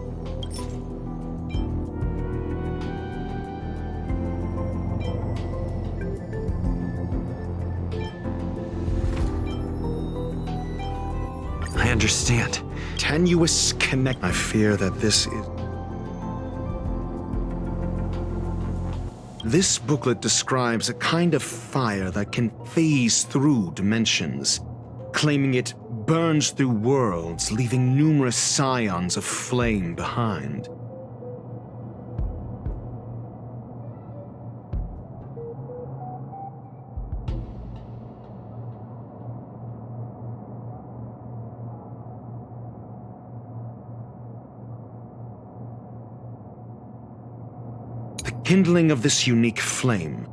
I understand. Tenuous connect. I fear that this is. This booklet describes a kind of fire that can phase through dimensions, claiming it burns through worlds, leaving numerous scions of flame behind. The kindling of this unique flame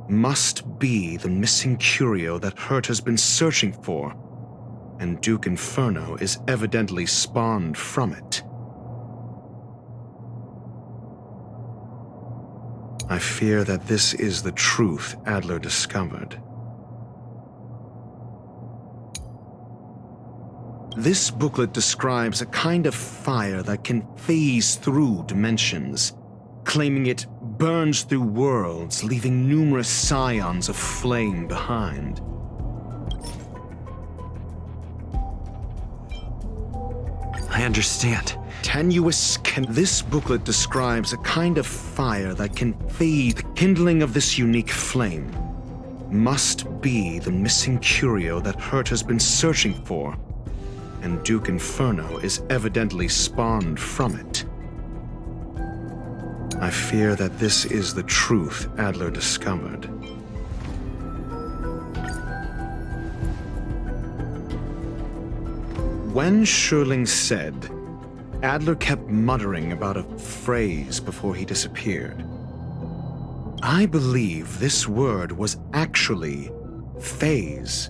must be the missing curio that Herta's been searching for, and Duke Inferno is evidently spawned from it. I fear that this is the truth Adler discovered. This booklet describes a kind of fire that can phase through dimensions, claiming it burns through worlds, leaving numerous scions of flame behind. I understand. Tenuous This booklet describes a kind of fire that can fade. The kindling of this unique flame must be the missing curio that Herta's been searching for, and Duke Inferno is evidently spawned from it. I fear that this is the truth Adler discovered. When Schurling said, Adler kept muttering about a phrase before he disappeared. I believe this word was actually phase.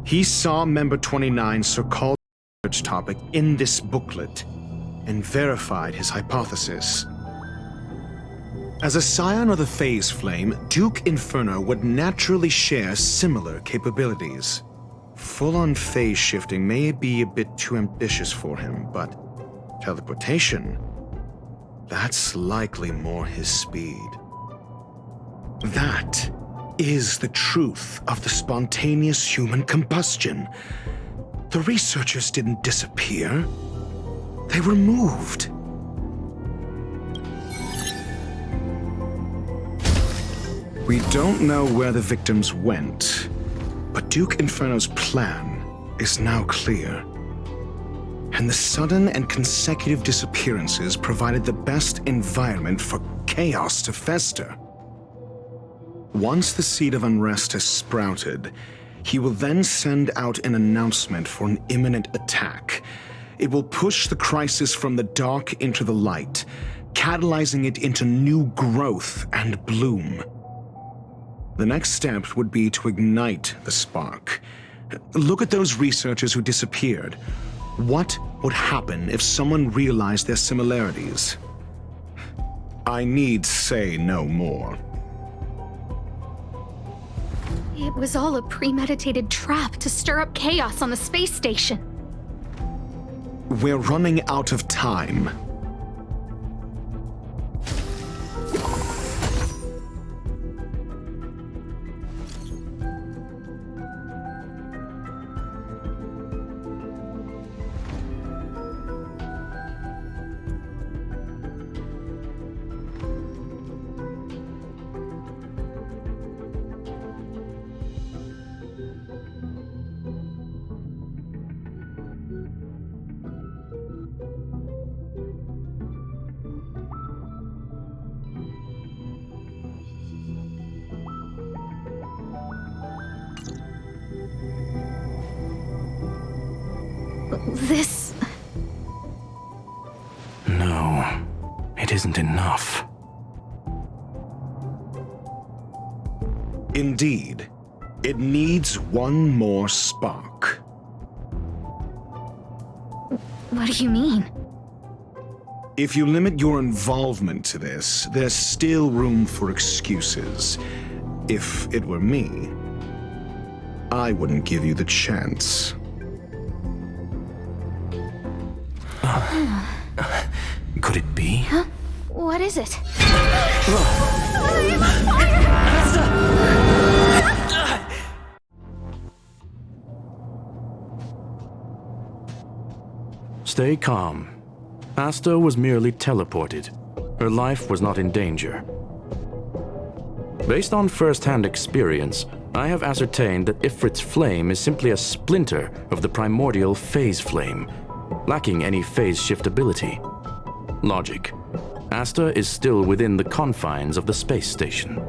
He saw Member 29's so-called research topic in this booklet and verified his hypothesis. As a scion of the phase flame, Duke Inferno would naturally share similar capabilities. Full-on phase shifting may be a bit too ambitious for him, but teleportation, that's likely more his speed. That is the truth of the spontaneous human combustion. The researchers didn't disappear. They were moved. We don't know where the victims went, but Duke Inferno's plan is now clear. And the sudden and consecutive disappearances provided the best environment for chaos to fester. Once the seed of unrest has sprouted, he will then send out an announcement for an imminent attack. It will push the crisis from the dark into the light, catalyzing it into new growth and bloom. The next step would be to ignite the spark. Look at those researchers who disappeared. What would happen if someone realized their similarities? I need say no more. It was all a premeditated trap to stir up chaos on the space station. We're running out of time. This... No, it isn't enough. Indeed, it needs one more spark. What do you mean? If you limit your involvement to this, there's still room for excuses. If it were me, I wouldn't give you the chance. Could it be? Huh? What is it? Stay calm. Asta was merely teleported. Her life was not in danger. Based on first-hand experience, I have ascertained that Ifrit's flame is simply a splinter of the primordial phase flame, lacking any phase shift ability. Logic. Asta is still within the confines of the space station.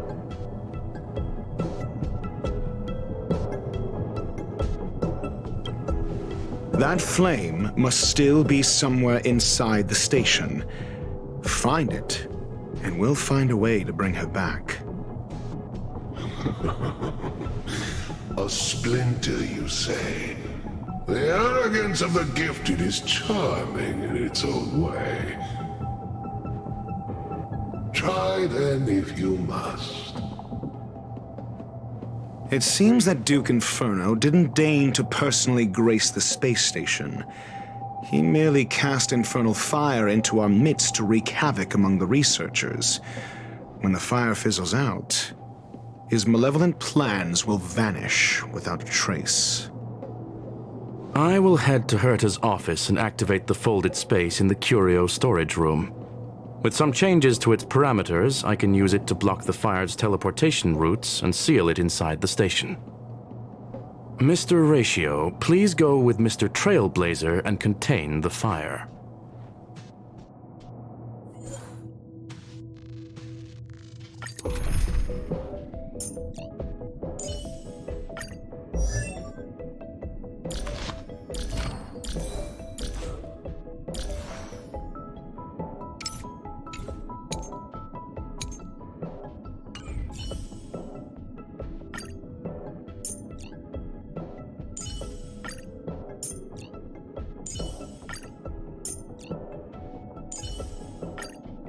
That flame must still be somewhere inside the station. Find it, and we'll find a way to bring her back. A splinter, you say? The arrogance of the gifted is charming in its own way. Try then if you must. It seems that Duke Inferno didn't deign to personally grace the space station. He merely cast infernal fire into our midst to wreak havoc among the researchers. When the fire fizzles out, his malevolent plans will vanish without a trace. I will head to Herta's office and activate the folded space in the curio storage room. With some changes to its parameters, I can use it to block the fire's teleportation routes and seal it inside the station. Mr. Ratio, please go with Mr. Trailblazer and contain the fire.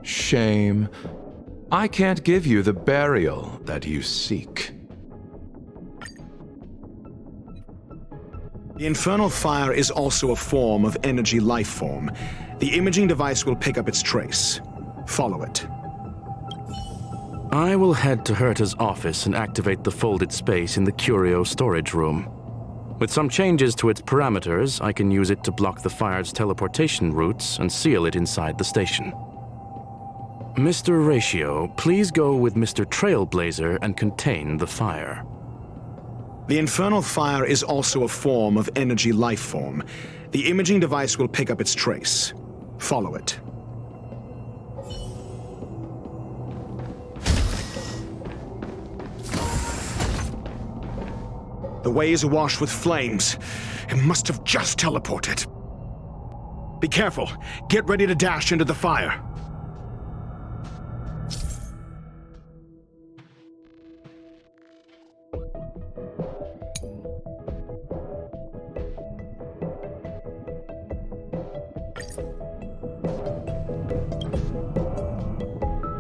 Shame. I can't give you the burial that you seek. The infernal fire is also a form of energy life form. The imaging device will pick up its trace. Follow it. I will head to Herta's office and activate the folded space in the curio storage room. With some changes to its parameters, I can use it to block the fire's teleportation routes and seal it inside the station. Mr. Ratio, please go with Mr. Trailblazer and contain the fire. The infernal fire is also a form of energy life form. The imaging device will pick up its trace. Follow it. The way is awash with flames. It must have just teleported. Be careful. Get ready to dash into the fire.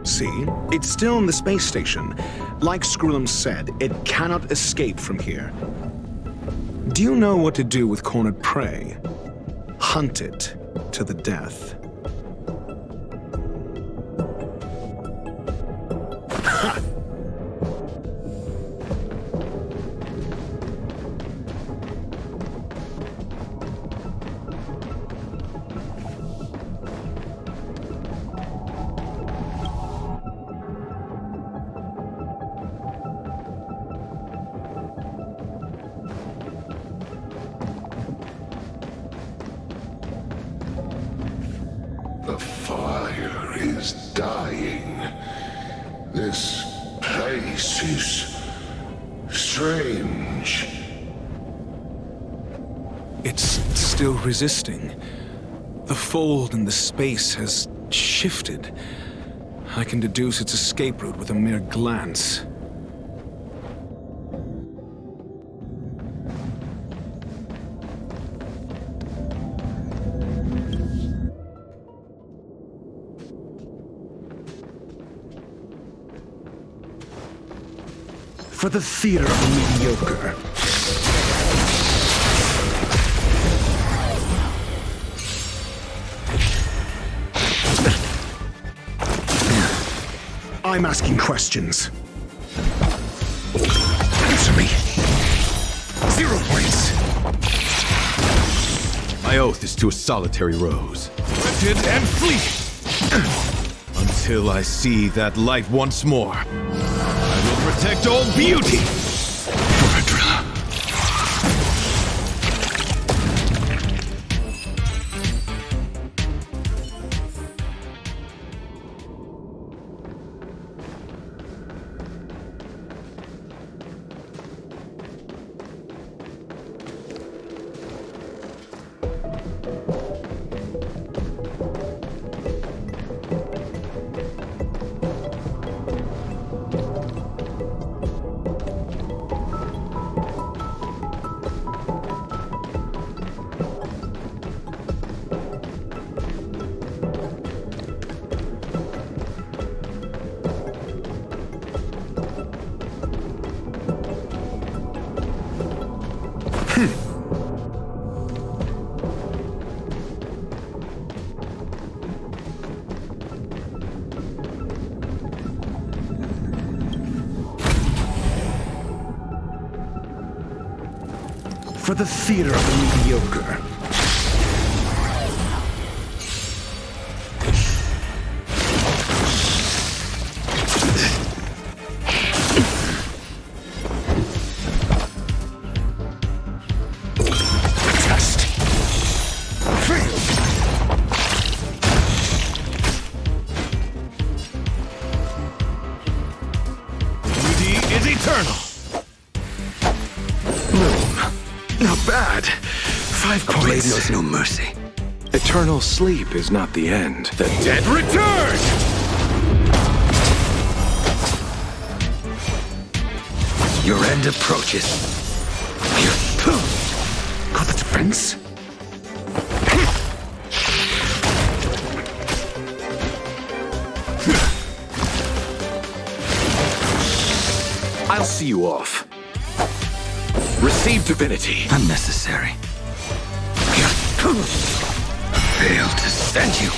See? It's still in the space station. Like Screwlum said, it cannot escape from here. Do you know what to do with cornered prey? Hunt it to the death. The fire is dying. This place is strange. It's still resisting. The fold in the space has shifted. I can deduce its escape route with a mere glance. For the theater of the mediocre. I'm asking questions. Answer me. 0 points. My oath is to a solitary rose. Wretched and fleeting. Until I see that light once more. I will protect all beauty. For the theater of the mediocre. Test. Fail. Beauty is eternal. Not bad. 5 points. Blade knows no mercy. Eternal sleep is not the end. The dead return! Your end approaches. Got the defense? I'll see you off. Receive divinity. Unnecessary. Failed to send you.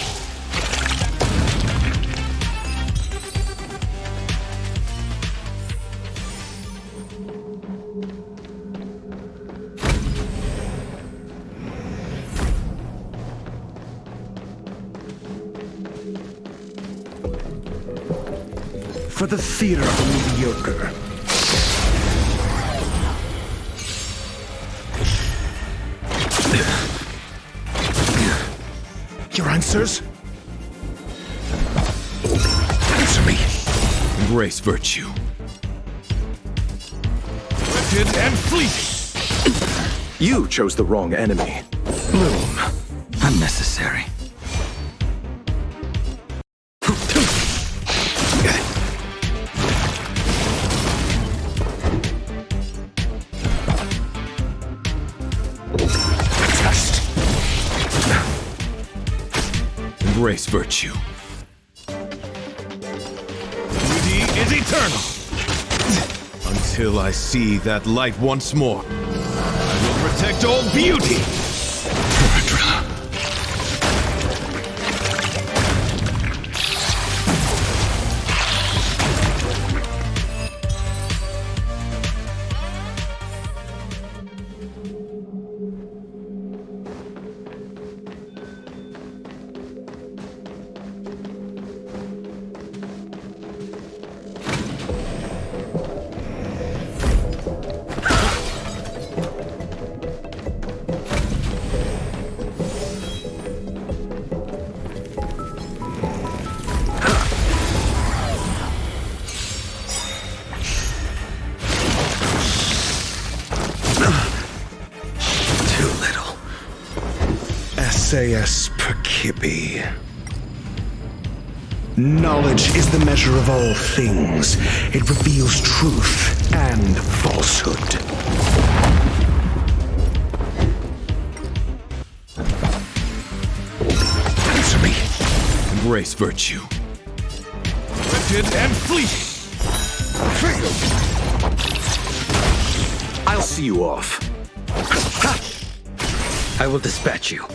For the theater of the mediocre. Your answers? Answer me. Embrace virtue. Wretched and fleeting. You chose the wrong enemy. Bloom. Unnecessary. Embrace virtue. Beauty is eternal. Until I see that light once more. I will protect all beauty. Seus Percipi. Knowledge is the measure of all things. It reveals truth and falsehood. Answer me. Embrace virtue. Rigid and fleeting. I'll see you off. I will dispatch you.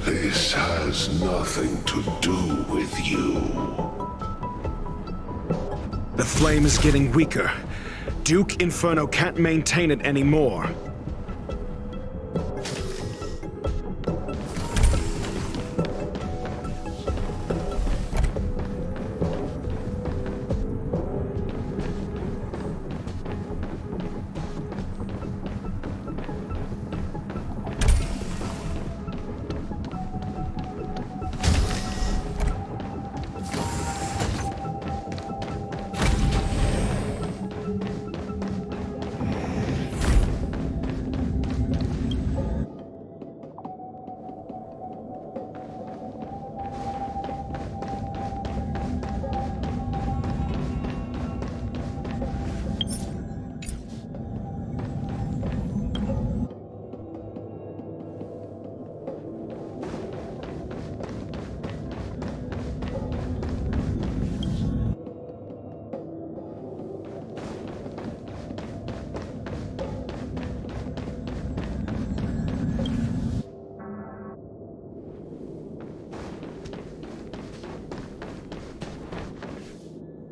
This has nothing to do with you. The flame is getting weaker. Duke Inferno can't maintain it anymore.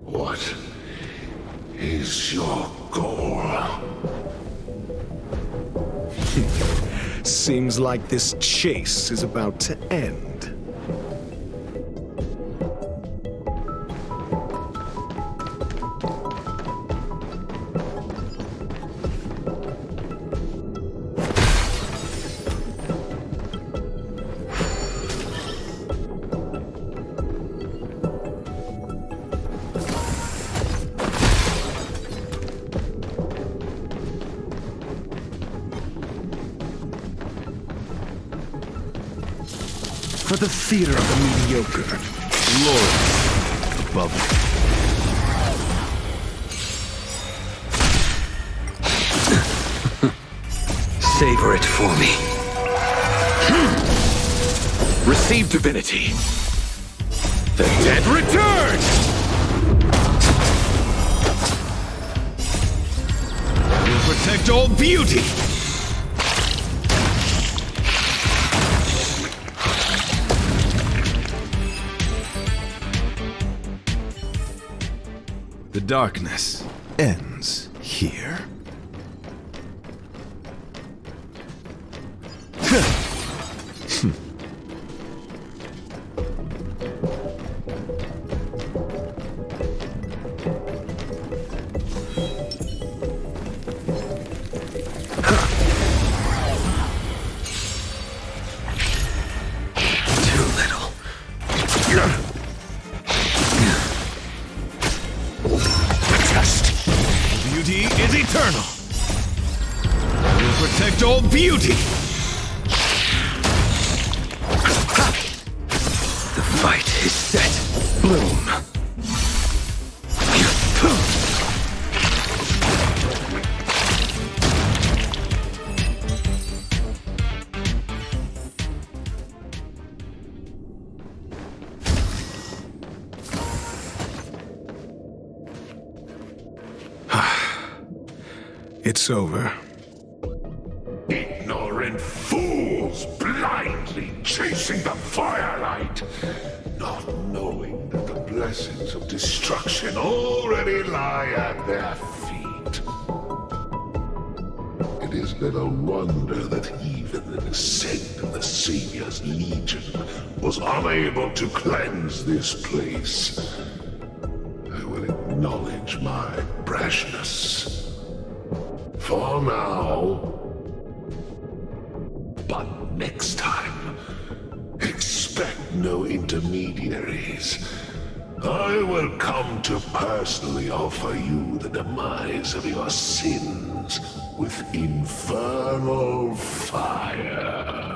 What is your goal? Seems like this chase is about to end. For the theater of the mediocre, glorious above all. Savor it for me. Receive divinity. The dead return! I will protect all beauty. The darkness ends here. Protect all beauty! The fight is set. Bloom. It's over. Ignorant fools blindly chasing the firelight, not knowing that the blessings of destruction already lie at their feet. It is little wonder that even the descent of the Savior's Legion was unable to cleanse this place. I will acknowledge my brashness. For now. But next time, expect no intermediaries. I will come to personally offer you the demise of your sins with infernal fire.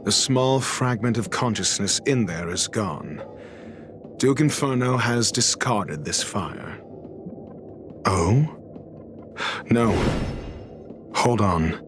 The small fragment of consciousness in there is gone. Duke Inferno has discarded this fire. Oh? No. Hold on.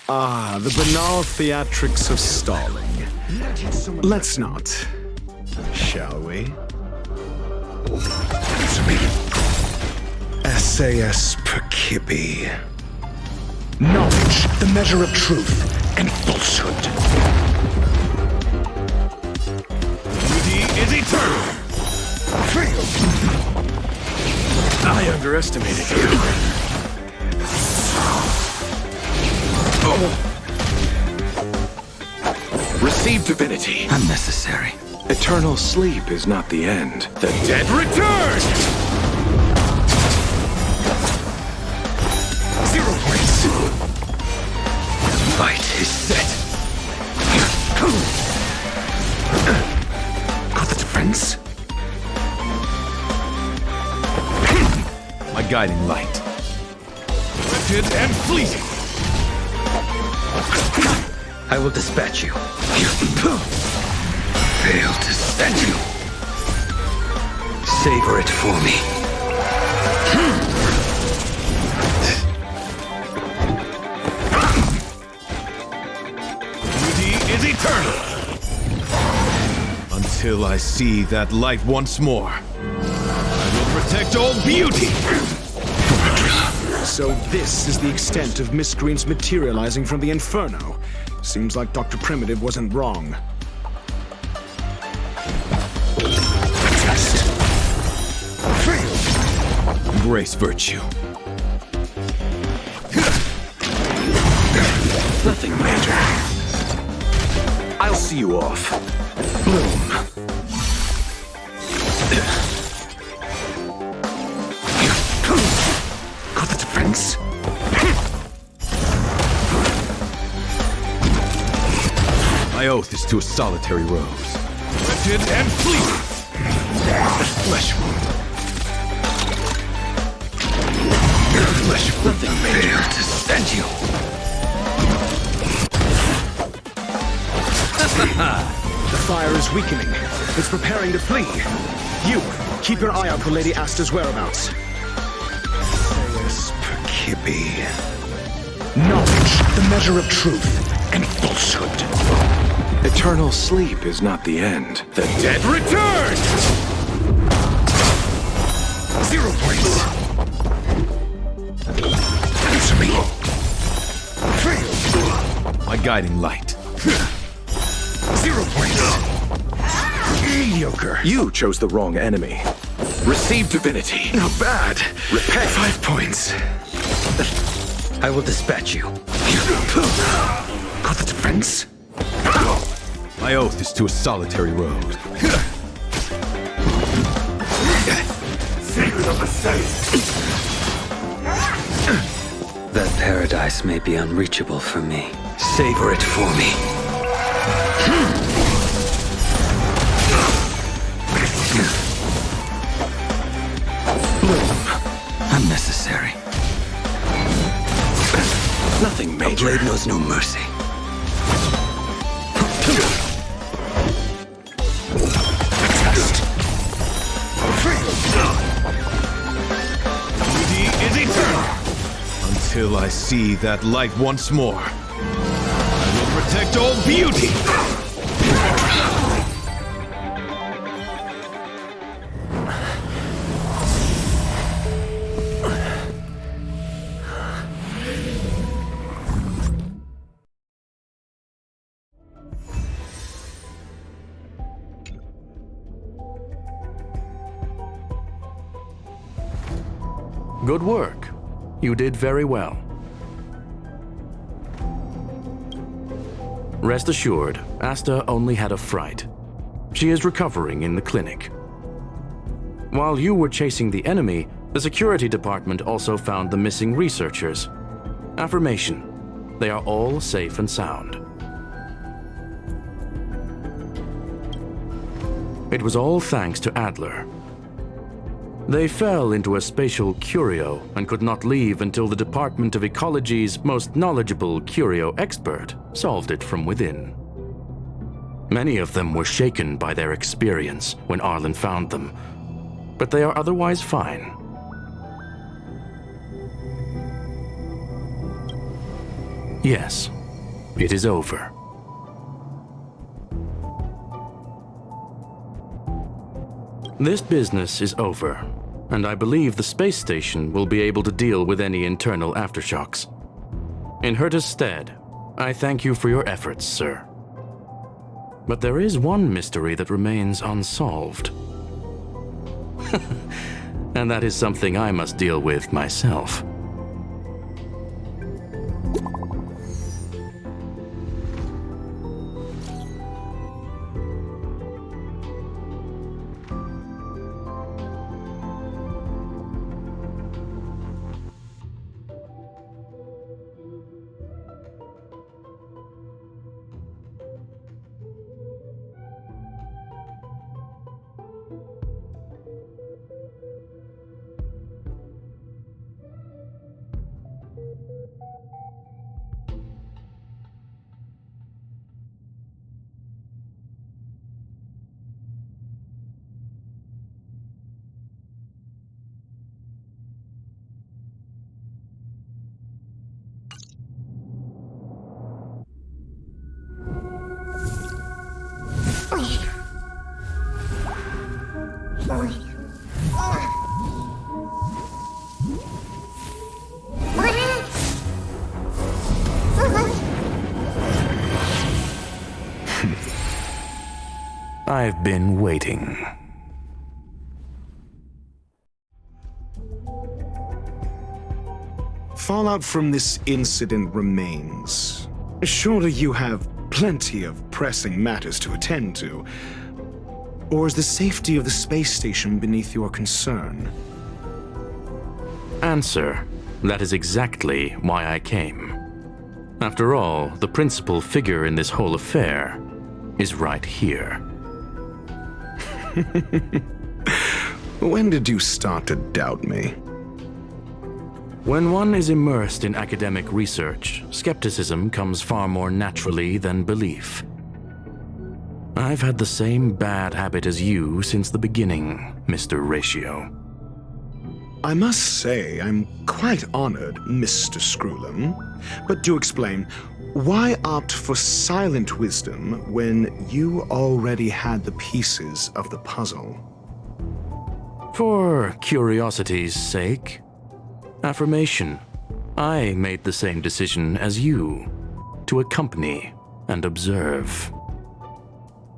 Ah, the banal theatrics of stalling. Let's not, shall we? SAS Perkibi. Knowledge, the measure of truth and falsehood. Beauty is eternal! I underestimated you. Receive divinity. Unnecessary. Eternal sleep is not the end. The dead return! 0 points. The fight is set. Got the defense? My guiding light. Wretched and fleeting. I will dispatch you. Fail to stand you. Savor it for me. Beauty is eternal. Until I see that light once more, I will protect all beauty. So this is the extent of miscreants materializing from the Inferno. Seems like Dr. Primitive wasn't wrong. Test. Failed. Embrace virtue. Nothing major. I'll see you off. Bloom. Got the defense? My oath is to a solitary rose. Wretched and fleeting. Flesh wound. Flesh wound. Nothing major to stand you. The fire is weakening. It's preparing to flee. You, keep your eye out for Lady Asta's whereabouts. SAS Perkibi. Knowledge, the measure of truth and falsehood. Eternal sleep is not the end. The dead return! 0 points. Answer me. Failed. My guiding light. 0 points. Mediocre. You chose the wrong enemy. Receive divinity. Not bad. Repay. 5 points. I will dispatch you. Got the defense? My oath is to a solitary road. Secret of the safe. That paradise may be unreachable for me. Savor it for me. Bloom. Unnecessary. Nothing major. A blade knows no mercy. Until I see that light once more, I will protect all beauty! Good work. You did very well. Rest assured, Asta only had a fright. She is recovering in the clinic. While you were chasing the enemy, the security department also found the missing researchers. Affirmation: they are all safe and sound. It was all thanks to Adler. They fell into a spatial curio and could not leave until the Department of Ecology's most knowledgeable curio expert solved it from within. Many of them were shaken by their experience when Arlen found them, but they are otherwise fine. Yes, it is over. This business is over, and I believe the space station will be able to deal with any internal aftershocks. In Herta's stead, I thank you for your efforts, sir. But there is one mystery that remains unsolved. And that is something I must deal with myself. I've been waiting. Fallout from this incident remains. Surely you have plenty of pressing matters to attend to. Or is the safety of the space station beneath your concern? Answer: that is exactly why I came. After all, the principal figure in this whole affair is right here. When did you start to doubt me? When one is immersed in academic research, skepticism comes far more naturally than belief. I've had the same bad habit as you since the beginning, Mr. Ratio. I must say I'm quite honored, Mr. Screwlum. But do explain, why opt for silent wisdom when you already had the pieces of the puzzle? For curiosity's sake. Affirmation: I made the same decision as you, to accompany and observe.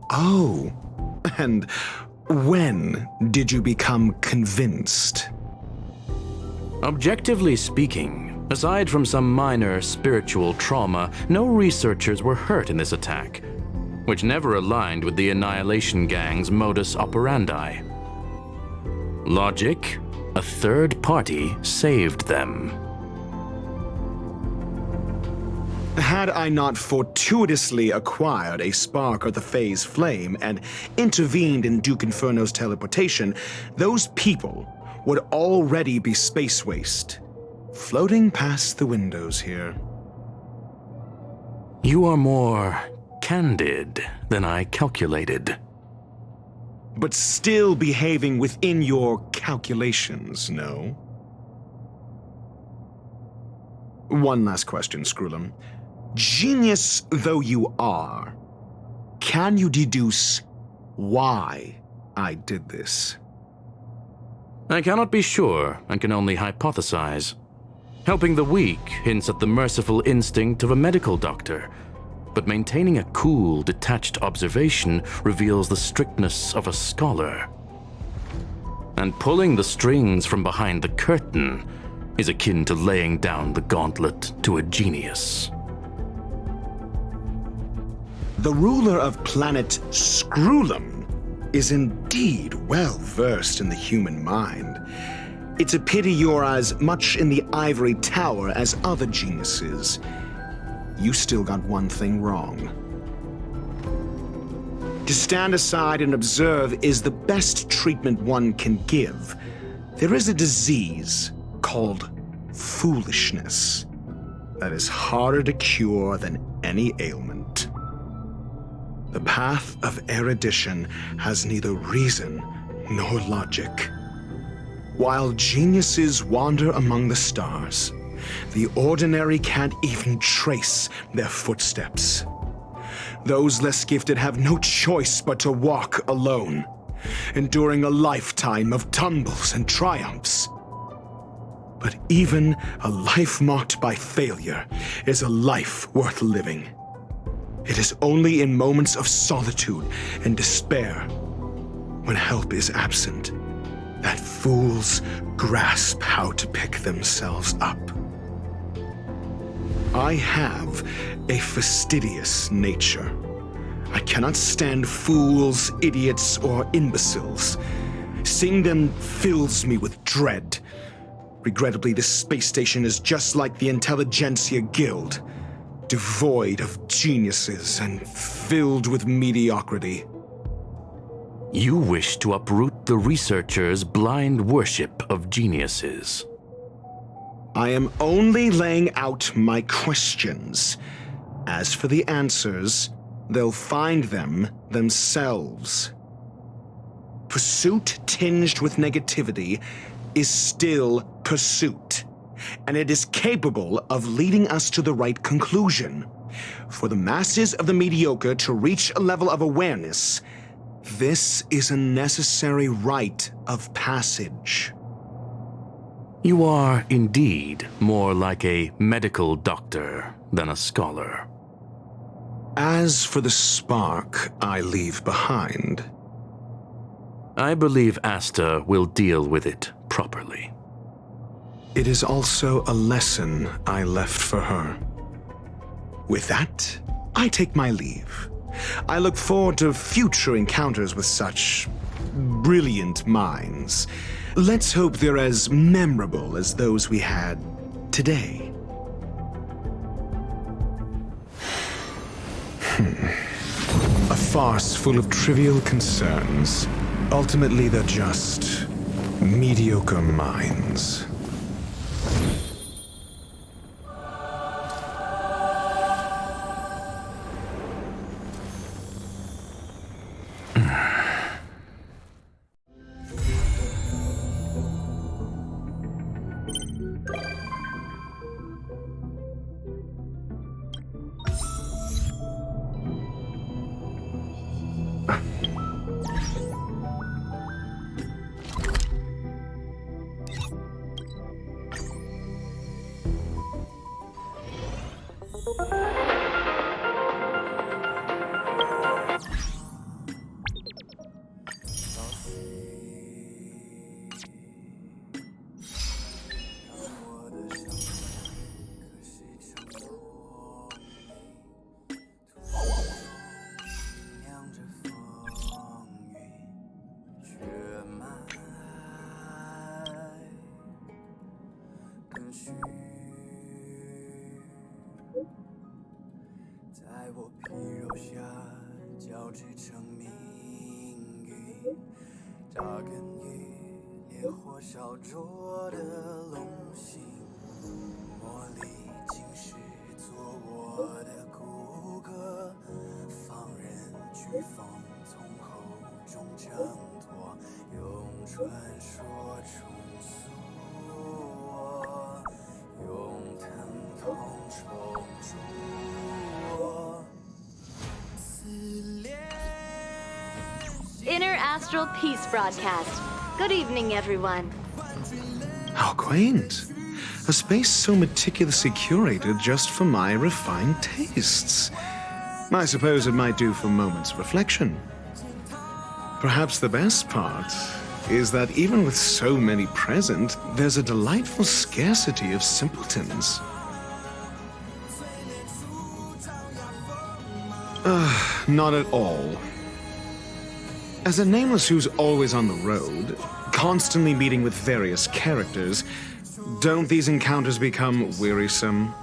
Oh, and when did you become convinced? Objectively speaking, aside from some minor spiritual trauma, no researchers were hurt in this attack, which never aligned with the Annihilation Gang's modus operandi. Logic: a third party saved them. Had I not fortuitously acquired a spark of the phase flame and intervened in Duke Inferno's teleportation, those people would already be space waste, floating past the windows here. You are more candid than I calculated. But still behaving within your calculations, no? One last question, Screwlum. Genius though you are, can you deduce why I did this? I cannot be sure and can only hypothesize. Helping the weak hints at the merciful instinct of a medical doctor, but maintaining a cool, detached observation reveals the strictness of a scholar. And pulling the strings from behind the curtain is akin to laying down the gauntlet to a genius. The ruler of planet Screwlum is indeed well versed in the human mind. It's a pity you're as much in the ivory tower as other geniuses. You still got one thing wrong. To stand aside and observe is the best treatment one can give. There is a disease called foolishness that is harder to cure than any ailment. The path of erudition has neither reason nor logic. While geniuses wander among the stars, the ordinary can't even trace their footsteps. Those less gifted have no choice but to walk alone, enduring a lifetime of tumbles and triumphs. But even a life marked by failure is a life worth living. It is only in moments of solitude and despair, when help is absent, that fools grasp how to pick themselves up. I have a fastidious nature. I cannot stand fools, idiots, or imbeciles. Seeing them fills me with dread. Regrettably, this space station is just like the Intelligentsia Guild, devoid of geniuses and filled with mediocrity. You wish to uproot the researchers' blind worship of geniuses. I am only laying out my questions. As for the answers, they'll find them themselves. Pursuit tinged with negativity is still pursuit, and it is capable of leading us to the right conclusion. For the masses of the mediocre to reach a level of awareness, this is a necessary rite of passage. You are indeed more like a medical doctor than a scholar. As for the spark I leave behind, I believe Asta will deal with it properly. It is also a lesson I left for her. With that, I take my leave. I look forward to future encounters with such brilliant minds. Let's hope they're as memorable as those we had today. A farce full of trivial concerns. Ultimately, they're just mediocre minds. Astral Peace broadcast. Good evening, everyone. How quaint. A space so meticulously curated just for my refined tastes. I suppose it might do for moments of reflection. Perhaps the best part is that even with so many present, there's a delightful scarcity of simpletons. Not at all. As a nameless who's always on the road, constantly meeting with various characters, don't these encounters become wearisome?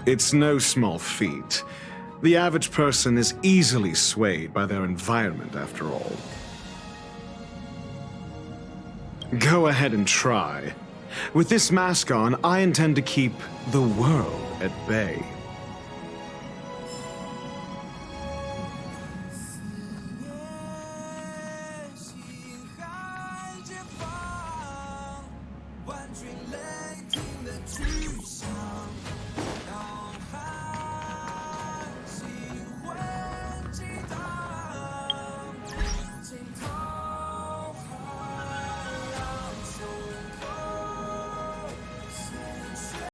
It's no small feat. The average person is easily swayed by their environment, after all. Go ahead and try. With this mask on, I intend to keep the world at bay.